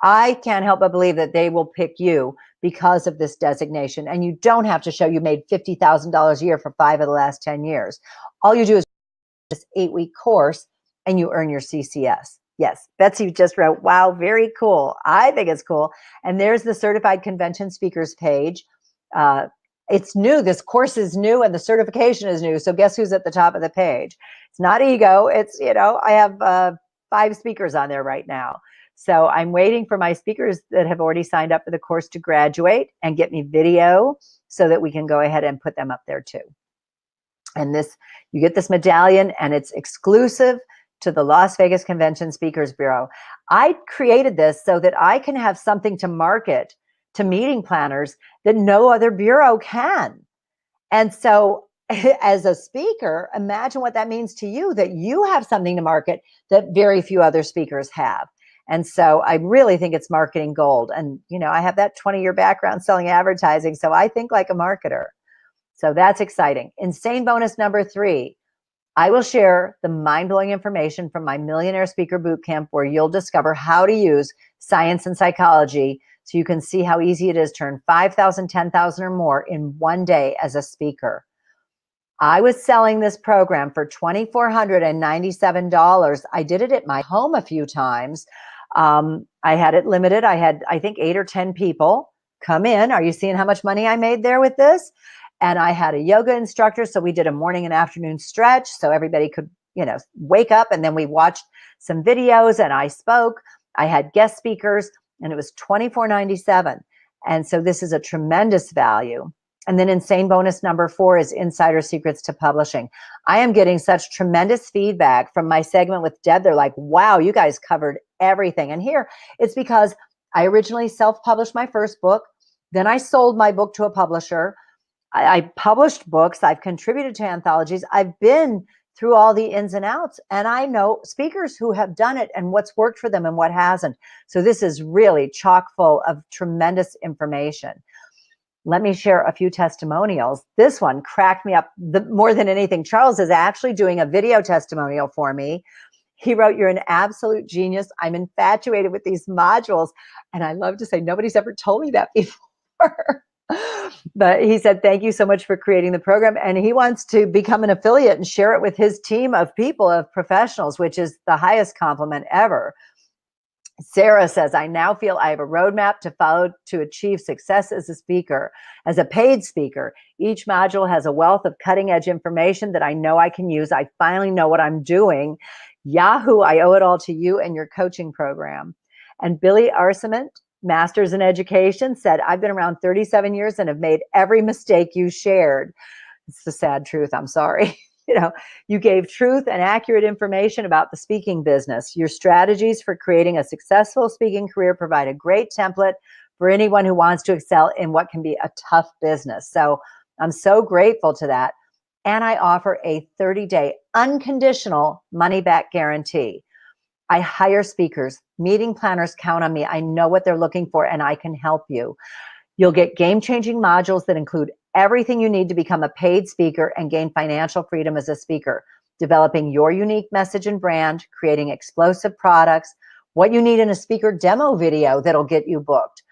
I can't help but believe that they will pick you because of this designation. And you don't have to show you made $50,000 a year for 5 of the last 10 years. All you do is this 8-week course and you earn your CCS. Yes, Betsy just wrote, wow, very cool. I think it's cool. And there's the Certified Convention Speakers page. It's new. This course is new and the certification is new. So guess who's at the top of the page? It's not ego. It's, I have 5 speakers on there right now. So I'm waiting for my speakers that have already signed up for the course to graduate and get me video so that we can go ahead and put them up there too. And this, you get this medallion and it's exclusive to the Las Vegas Convention Speakers Bureau. I created this so that I can have something to market to meeting planners that no other bureau can. And so as a speaker, imagine what that means to you, that you have something to market that very few other speakers have. And so I really think it's marketing gold. And, I have that 20-year background selling advertising, so I think like a marketer. So that's exciting. Insane bonus number 3. I will share the mind-blowing information from my Millionaire Speaker Bootcamp, where you'll discover how to use science and psychology so you can see how easy it is to earn $5,000, $10,000 or more in one day as a speaker. I was selling this program for $2,497. I did it at my home a few times. I had it limited. I had, I think, 8 or 10 people come in. Are you seeing how much money I made there with this? And I had a yoga instructor. So we did a morning and afternoon stretch so everybody could, wake up, and then we watched some videos and I spoke. I had guest speakers and it was $2,497. And so this is a tremendous value. And then insane bonus number 4 is insider secrets to publishing. I am getting such tremendous feedback from my segment with Deb. They're like, wow, you guys covered everything. And here it's because I originally self-published my first book. Then I sold my book to a publisher. I published books. I've contributed to anthologies. I've been through all the ins and outs, and I know speakers who have done it and what's worked for them and what hasn't. So this is really chock full of tremendous information. Let me share a few testimonials. This one cracked me up more than anything. Charles is actually doing a video testimonial for me. He wrote, "You're an absolute genius. I'm infatuated with these modules." And I love to say, nobody's ever told me that before. But he said, thank you so much for creating the program. And he wants to become an affiliate and share it with his team of people, of professionals, which is the highest compliment ever. Sarah says, I now feel I have a roadmap to follow to achieve success as a speaker, as a paid speaker. Each module has a wealth of cutting edge information that I know I can use. I finally know what I'm doing. Yahoo, I owe it all to you and your coaching program. And Billy Arcement, Master's in Education, said, I've been around 37 years and have made every mistake you shared. It's the sad truth. I'm sorry. You gave truth and accurate information about the speaking business. Your strategies for creating a successful speaking career provide a great template for anyone who wants to excel in what can be a tough business. So I'm so grateful to that. And I offer a 30-day unconditional money-back guarantee. I hire speakers. Meeting planners count on me. I know what they're looking for and I can help you. You'll get game-changing modules that include everything you need to become a paid speaker and gain financial freedom as a speaker, developing your unique message and brand, creating explosive products, what you need in a speaker demo video that'll get you booked,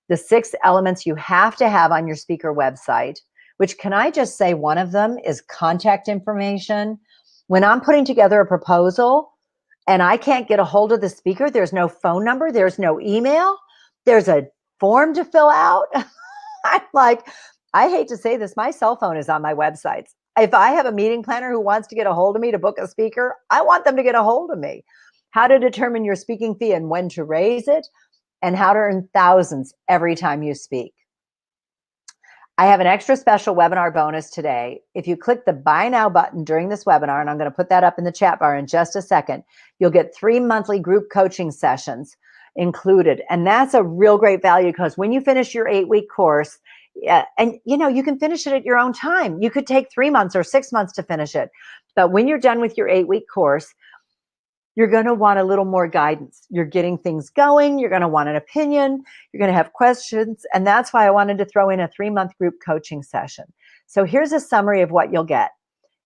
the 6 elements you have to have on your speaker website, which, can I just say, one of them is contact information. When I'm putting together a proposal and I can't get a hold of the speaker, there's no phone number, there's no email, there's a form to fill out. I'm like, I hate to say this, my cell phone is on my websites. If I have a meeting planner who wants to get a hold of me to book a speaker, I want them to get a hold of me. How to determine your speaking fee and when to raise it, and how to earn thousands every time you speak. I have an extra special webinar bonus today. If you click the Buy Now button during this webinar, and I'm going to put that up in the chat bar in just a second, you'll get 3 monthly group coaching sessions included. And that's a real great value, because when you finish your 8-week course, and you can finish it at your own time. You could take 3 months or 6 months to finish it. But when you're done with your 8-week course, you're going to want a little more guidance. You're getting things going. You're going to want an opinion. You're going to have questions. And that's why I wanted to throw in a 3-month group coaching session. So here's a summary of what you'll get.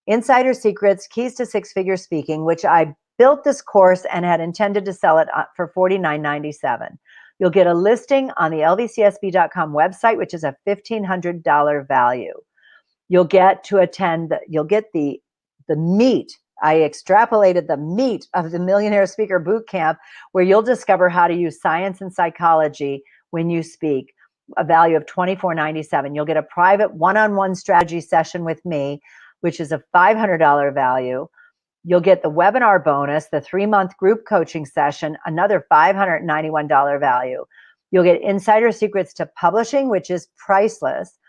Insider Secrets, Keys to Six-Figure Speaking, which I built this course and had intended to sell it for $49.97. You'll get a listing on the lvcsb.com website, which is a $1,500 value. You'll get to attend, you'll get the meat. I extrapolated the meat of the Millionaire Speaker Bootcamp, where you'll discover how to use science and psychology when you speak, a value of $24.97. You'll get a private one-on-one strategy session with me, which is a $500 value. You'll get the webinar bonus, the 3-month group coaching session, another $591 value. You'll get Insider Secrets to Publishing, which is priceless,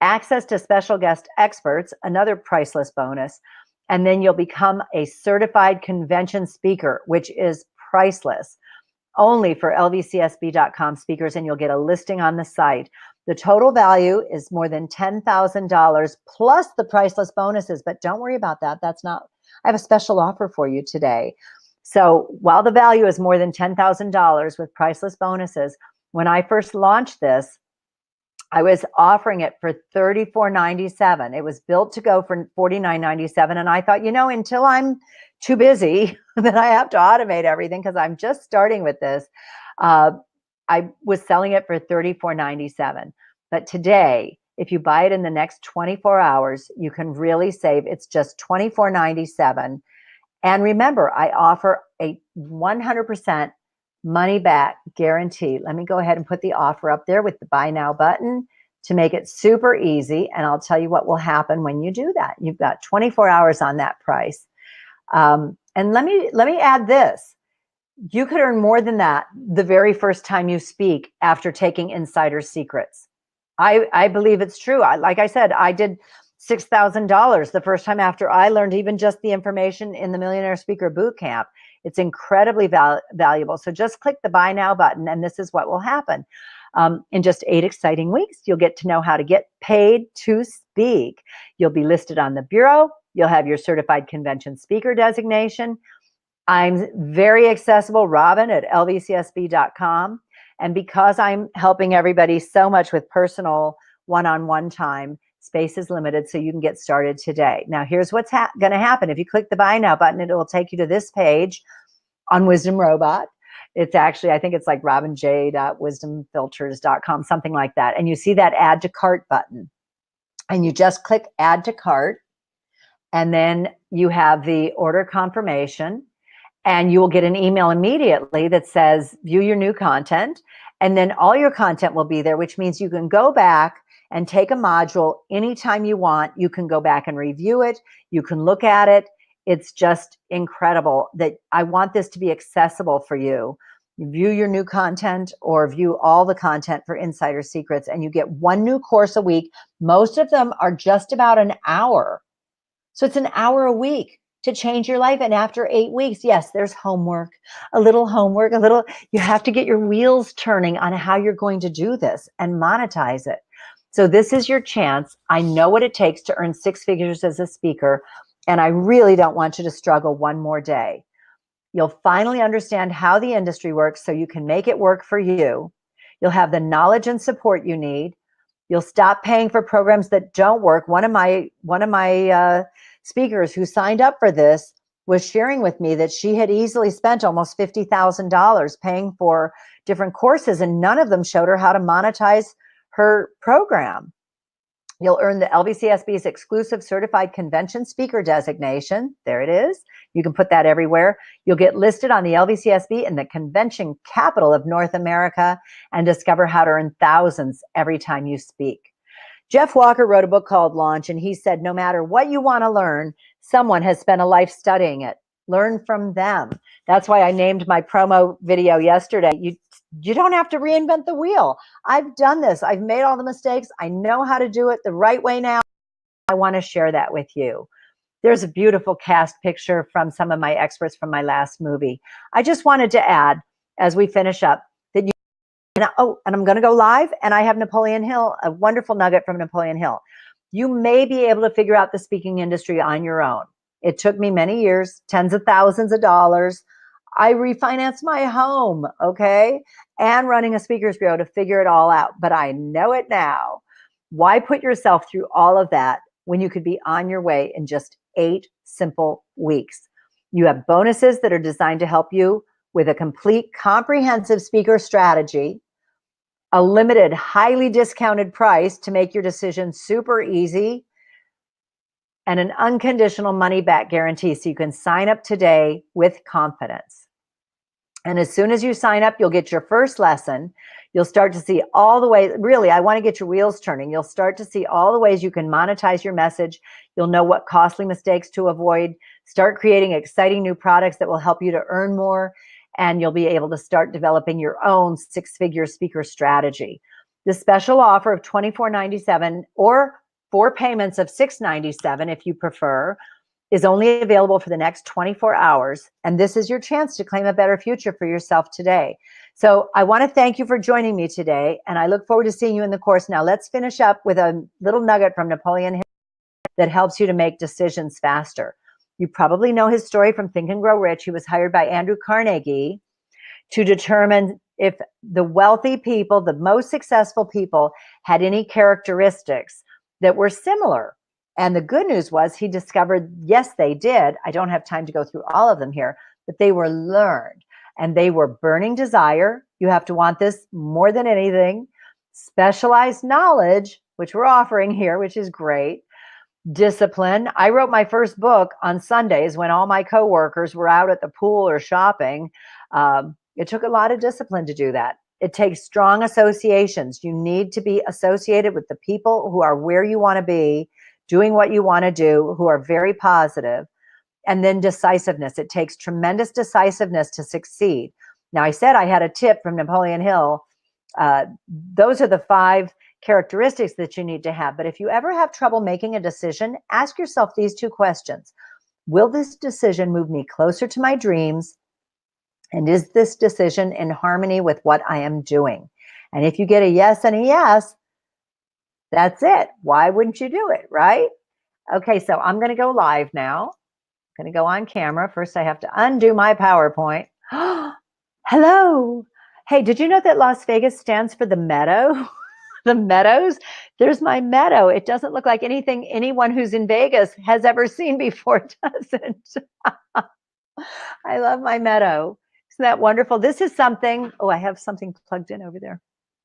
access to special guest experts, another priceless bonus, and then you'll become a certified convention speaker, which is priceless, only for lvcsb.com speakers, and you'll get a listing on the site. The total value is more than $10,000 plus the priceless bonuses, but don't worry about that. That's not, I have a special offer for you today. So while the value is more than $10,000 with priceless bonuses, when I first launched this, I was offering it for $34.97. It was built to go for $49.97. And I thought, until I'm too busy, that I have to automate everything, because I'm just starting with this. I was selling it for $34.97. But today, if you buy it in the next 24 hours, you can really save. It's just $24.97. And remember, I offer a 100% money back guarantee. Let me go ahead and put the offer up there with the Buy Now button to make it super easy. And I'll tell you what will happen when you do that. You've got 24 hours on that price. And let me add this. You could earn more than that the very first time you speak after taking Insider Secrets. I believe it's true. Like I said, I did $6,000 the first time after I learned even just the information in the Millionaire Speaker Bootcamp. It's incredibly valuable. So just click the Buy Now button, and this is what will happen. In just 8 exciting weeks, you'll get to know how to get paid to speak. You'll be listed on the Bureau. You'll have your certified convention speaker designation. I'm very accessible, Robin at lvcsb.com. And because I'm helping everybody so much with personal one-on-one time, space is limited, so you can get started today. Now, here's what's going to happen. If you click the Buy Now button, it will take you to this page on Wisdom Robot. It's actually, I think it's like robinj.wisdomfilters.com, something like that. And you see that Add to Cart button. And you just click Add to Cart. And then you have the order confirmation. And you will get an email immediately that says, view your new content. And then all your content will be there, which means you can go back and take a module anytime you want. You can go back and review it. You can look at it. It's just incredible that I want this to be accessible for you. You view your new content or view all the content for Insider Secrets, and you get 1 new course a week. Most of them are just about an hour. So it's an hour a week to change your life. And after 8 weeks, yes, there's homework, you have to get your wheels turning on how you're going to do this and monetize it. So this is your chance. I know what it takes to earn 6 figures as a speaker, and I really don't want you to struggle one more day. You'll finally understand how the industry works so you can make it work for you. You'll have the knowledge and support you need. You'll stop paying for programs that don't work. One of my speakers who signed up for this was sharing with me that she had easily spent almost $50,000 paying for different courses, and none of them showed her how to monetize her program. You'll earn the LVCSB's exclusive certified convention speaker designation. There it is. You can put that everywhere. You'll get listed on the LVCSB in the convention capital of North America and discover how to earn thousands every time you speak. Jeff Walker wrote a book called Launch, and he said, no matter what you want to learn, someone has spent a life studying it. Learn from them. That's why I named my promo video yesterday, you don't have to reinvent the wheel. I've done this. I've made all the mistakes. I know how to do it the right way now. I want to share that with you. There's a beautiful cast picture from some of my experts from my last movie. I just wanted to add, as we finish up, that you, and I'm going to go live, and I have Napoleon Hill, a wonderful nugget from Napoleon Hill. You may be able to figure out the speaking industry on your own. It took me many years, tens of thousands of dollars. I refinanced my home, okay, and running a speakers bureau to figure it all out. But I know it now. Why put yourself through all of that when you could be on your way in just 8 simple weeks? You have bonuses that are designed to help you with a complete, comprehensive speaker strategy, a limited, highly discounted price to make your decision super easy, and an unconditional money-back guarantee so you can sign up today with confidence. And as soon as you sign up, you'll get your first lesson. You'll start to see all the ways, really, I want to get your wheels turning. You'll start to see all the ways you can monetize your message. You'll know what costly mistakes to avoid. Start creating exciting new products that will help you to earn more. And you'll be able to start developing your own 6-figure speaker strategy. The special offer of $24.97 or 4 payments of $6.97 if you prefer is only available for the next 24 hours. And this is your chance to claim a better future for yourself today. So I want to thank you for joining me today, and I look forward to seeing you in the course. Now let's finish up with a little nugget from Napoleon Hill that helps you to make decisions faster. You probably know his story from Think and Grow Rich. He was hired by Andrew Carnegie to determine if the wealthy people, the most successful people, had any characteristics that were similar. And the good news was he discovered, yes, they did. I don't have time to go through all of them here, but they were learned, and they were burning desire. You have to want this more than anything. Specialized knowledge, which we're offering here, which is great. Discipline. I wrote my first book on Sundays when all my coworkers were out at the pool or shopping. It took a lot of discipline to do that. It takes strong associations. You need to be associated with the people who are where you want to be, doing what you want to do, who are very positive. And then decisiveness. It takes tremendous decisiveness to succeed. Now, I said I had a tip from Napoleon Hill. Those are the 5 characteristics that you need to have. But if you ever have trouble making a decision, ask yourself these 2 questions. Will this decision move me closer to my dreams? And is this decision in harmony with what I am doing? And if you get a yes and a yes, that's it. Why wouldn't you do it, right? Okay, so I'm going to go live now. I'm going to go on camera. First, I have to undo my PowerPoint. Hello. Hey, did you know that Las Vegas stands for the Meadow? The Meadows? There's my meadow. It doesn't look like anything anyone who's in Vegas has ever seen before, does it? I love my meadow. Isn't that wonderful? This is something, I have something plugged in over there,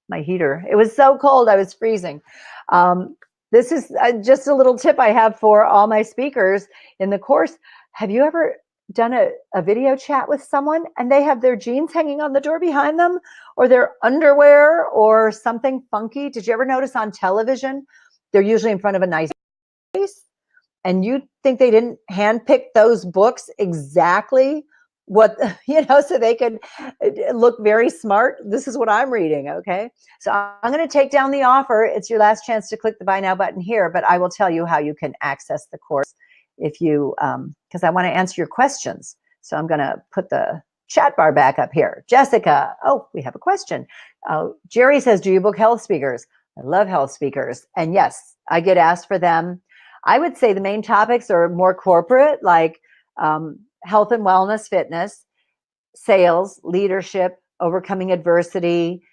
my heater. It was so cold, I was freezing. This is just a little tip I have for all my speakers in the course. Have you ever done a video chat with someone and they have their jeans hanging on the door behind them, or their underwear, or something funky? Did you ever notice on television, they're usually in front of a nice place, and you think they didn't handpick those books exactly so they could look very smart? This is what I'm reading, okay? So I'm going to take down the offer. It's your last chance to click the buy now button here, but I will tell you how you can access the course if you, because I want to answer your questions. So I'm going to put the chat bar back up here. Jessica, we have a question. Jerry says, do you book health speakers? I love health speakers. And yes, I get asked for them. I would say the main topics are more corporate, like health and wellness, fitness, sales, leadership, overcoming adversity,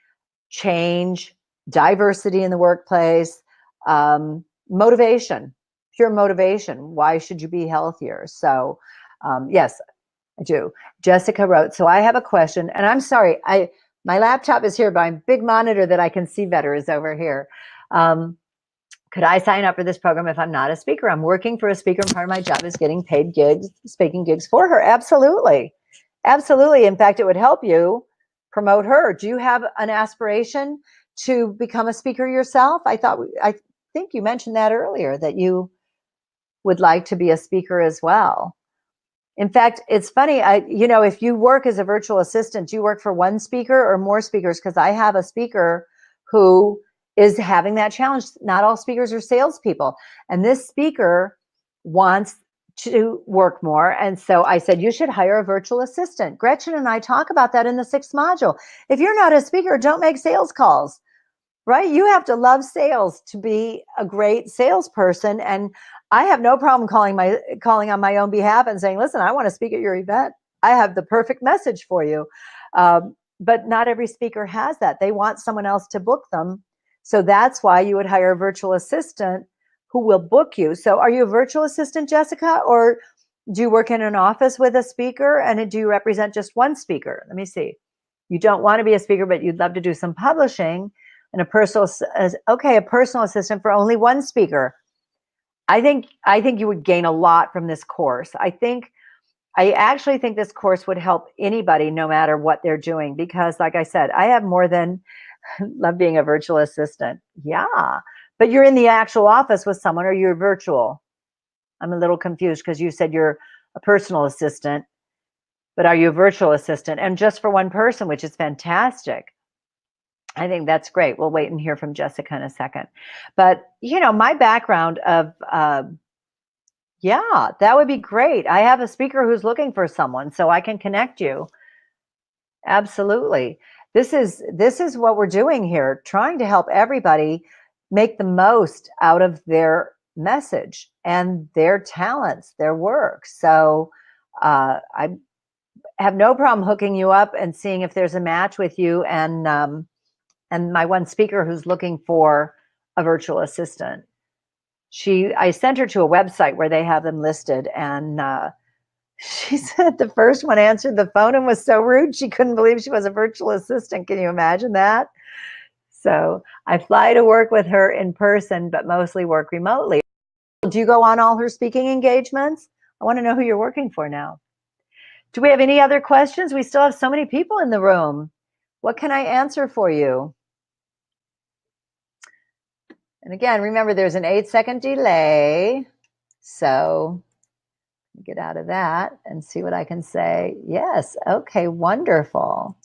change, diversity in the workplace, motivation, pure motivation. Why should you be healthier? So, yes, I do. Jessica wrote, so I have a question, and I'm sorry, my laptop is here, but my big monitor that I can see better is over here. Could I sign up for this program if I'm not a speaker? I'm working for a speaker, and part of my job is getting paid gigs, speaking gigs for her. Absolutely. Absolutely. In fact, it would help you promote her. Do you have an aspiration to become a speaker yourself? I think you mentioned that earlier, that you would like to be a speaker as well. In fact, it's funny, if you work as a virtual assistant, do you work for one speaker or more speakers? Because I have a speaker who is having that challenge. Not all speakers are salespeople. And this speaker wants to work more. And so I said, you should hire a virtual assistant. Gretchen and I talk about that in the 6th module. If you're not a speaker, don't make sales calls, right? You have to love sales to be a great salesperson. And I have no problem calling on my own behalf and saying, listen, I want to speak at your event. I have the perfect message for you. But not every speaker has that. They want someone else to book them. So that's why you would hire a virtual assistant who will book you. So are you a virtual assistant, Jessica, or do you work in an office with a speaker, and do you represent just one speaker? Let me see. You don't want to be a speaker, but you'd love to do some publishing, and a personal assistant for only one speaker. I think you would gain a lot from this course. I actually think this course would help anybody, no matter what they're doing, because like I said, I have more than love being a virtual assistant. Yeah. But you're in the actual office with someone, or you're virtual? I'm a little confused because you said you're a personal assistant, but are you a virtual assistant? And just for one person, which is fantastic. I think that's great. We'll wait and hear from Jessica in a second. But, my background of, yeah, that would be great. I have a speaker who's looking for someone, so I can connect you. Absolutely. This is what we're doing here, trying to help everybody make the most out of their message and their talents, their work. So I have no problem hooking you up and seeing if there's a match with you and my one speaker who's looking for a virtual assistant. I sent her to a website where they have them listed, and she said the first one answered the phone and was so rude she couldn't believe she was a virtual assistant. Can you imagine that? So I fly to work with her in person, but mostly work remotely. Do you go on all her speaking engagements? I want to know who you're working for now. Do we have any other questions? We still have so many people in the room. What can I answer for you? And again, remember, there's an 8-second delay. So get out of that and see what I can say. Yes. Okay. Wonderful.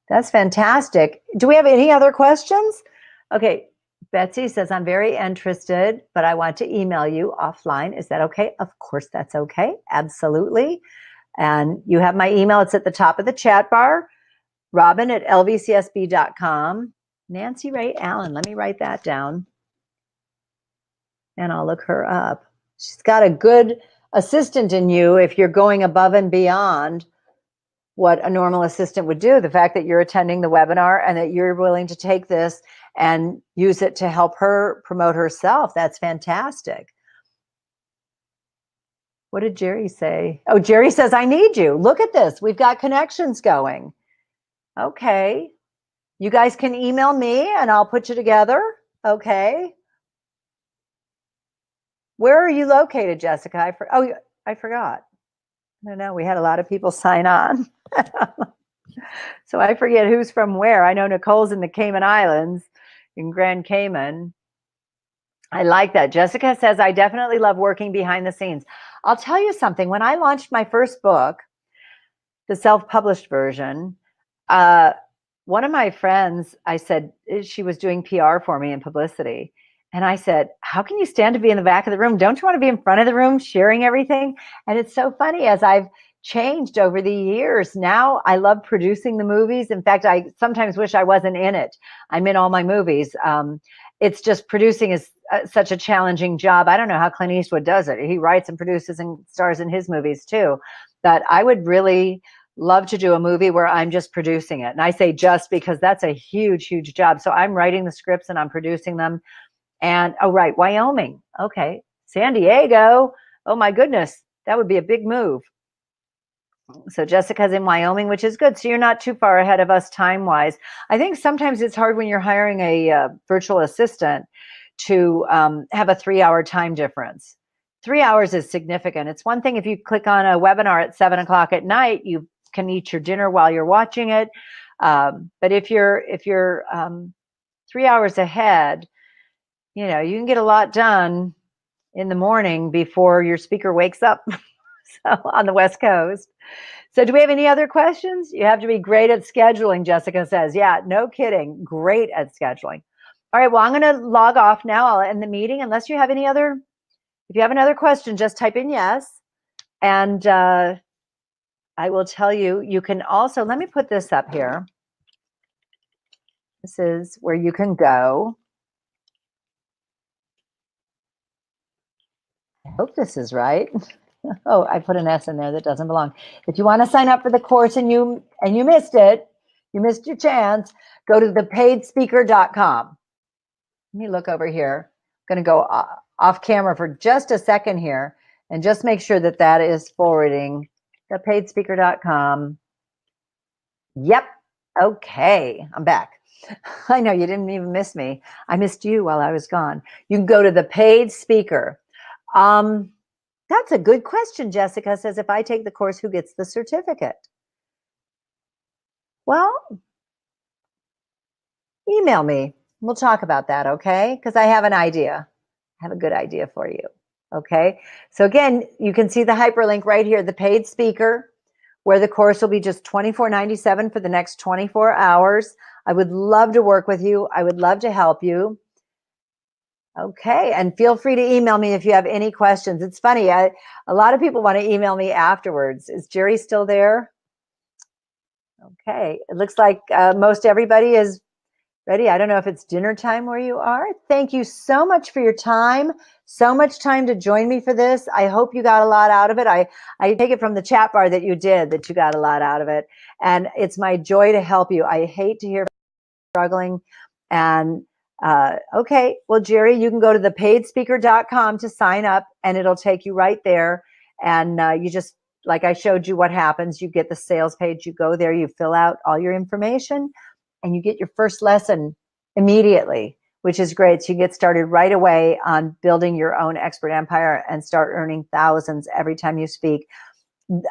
That's fantastic. Do we have any other questions? Okay. Betsy says, I'm very interested, but I want to email you offline. Is that okay? Of course, that's okay. Absolutely. And you have my email. It's at the top of the chat bar, robin@lvcsb.com. Nancy Ray Allen. Let me write that down, and I'll look her up. She's got a good assistant in you if you're going above and beyond what a normal assistant would do. The fact that you're attending the webinar and that you're willing to take this and use it to help her promote herself, that's fantastic. What did Jerry say? Oh, Jerry says, I need you. Look at this. We've got connections going. Okay. You guys can email me and I'll put you together. Okay. Where are you located, Jessica? I forgot. I don't know. We had a lot of people sign on. So I forget who's from where. I know Nicole's in the Cayman Islands, in Grand Cayman. I like that. Jessica says, I definitely love working behind the scenes. I'll tell you something. When I launched my first book, the self-published version, one of my friends, I said, she was doing PR for me and publicity. And I said, how can you stand to be in the back of the room? Don't you want to be in front of the room sharing everything? And it's so funny, as I've changed over the years. Now I love producing the movies. In fact, I sometimes wish I wasn't in it. I'm in all my movies. It's just producing is such a challenging job. I don't know how Clint Eastwood does it. He writes and produces and stars in his movies too. But I would really love to do a movie where I'm just producing it. And I say just because that's a huge, huge job. So I'm writing the scripts and I'm producing them. And, oh, right, Wyoming. Okay. San Diego. Oh, my goodness. That would be a big move. So Jessica's in Wyoming, which is good. So you're not too far ahead of us time-wise. I think sometimes it's hard when you're hiring a virtual assistant to have a 3-hour time difference. 3 hours is significant. It's one thing if you click on a webinar at 7 o'clock at night, you can eat your dinner while you're watching it. But if you're 3 hours ahead, you know, you can get a lot done in the morning before your speaker wakes up. So on the West Coast. So do we have any other questions? You have to be great at scheduling, Jessica says. Yeah, no kidding. Great at scheduling. All right, well, I'm going to log off now. I'll end the meeting unless you have any other, if you have another question, just type in yes. And I will tell you, you can also, let me put this up here. This is where you can go. I hope this is right. Oh, I put an S in there that doesn't belong. If you want to sign up for the course and you missed it, you missed your chance, go to thepaidspeaker.com. Let me look over here. I'm going to go off camera for just a second here and just make sure that that is forwarding. Thepaidspeaker.com. Yep. Okay. I'm back. I know you didn't even miss me. I missed you while I was gone. You can go to the paid speaker. That's a good question. Jessica says, if I take the course, who gets the certificate? Well, email me. We'll talk about that, okay? Because I have an idea. I have a good idea for you, okay? So again, you can see the hyperlink right here, the paid speaker, where the course will be just $24.97 for the next 24 hours. I would love to work with you. I would love to help you. Okay, and feel free to email me if you have any questions. It's funny, a lot of people want to email me afterwards. Is Jerry still there? Okay, it looks like most everybody is ready. I don't know if it's dinner time where you are. Thank you so much for your time. So much time to join me for this. I hope you got a lot out of it. I take it from the chat bar that you did, that you got a lot out of it. And it's my joy to help you. I hate to hear struggling. And okay, well, Jerry, you can go to thepaidspeaker.com to sign up and it'll take you right there. And you just, like I showed you what happens, you get the sales page, you go there, you fill out all your information and you get your first lesson immediately, which is great. So you get started right away on building your own expert empire and start earning thousands every time you speak.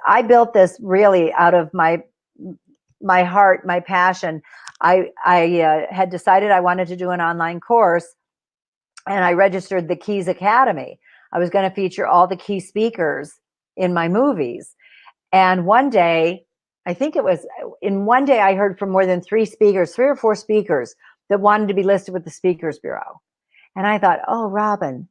I built this really out of my heart, my passion. I had decided I wanted to do an online course and I registered the Keys Academy. I was going to feature all the key speakers in my movies. And one day, I think it was in one day, I heard from more than 3 or 4 speakers that wanted to be listed with the Speakers Bureau. And I thought, oh, Robin,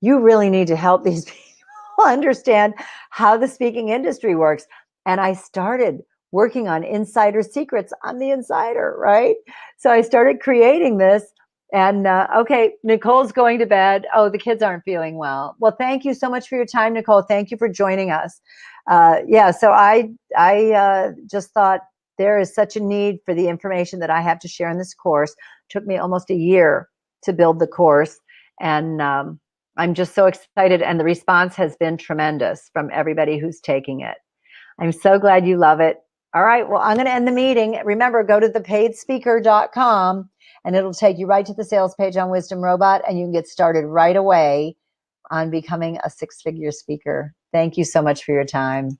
you really need to help these people understand how the speaking industry works. And I started working on insider secrets. I'm the insider, right? So I started creating this. And okay, Nicole's going to bed. Oh, the kids aren't feeling well. Well, thank you so much for your time, Nicole. Thank you for joining us. Yeah, so I just thought there is such a need for the information that I have to share in this course. It took me almost a year to build the course. And I'm just so excited. And the response has been tremendous from everybody who's taking it. I'm so glad you love it. All right, well, I'm going to end the meeting. Remember, go to thepaidspeaker.com and it'll take you right to the sales page on Wisdom Robot and you can get started right away on becoming a 6-figure speaker. Thank you so much for your time.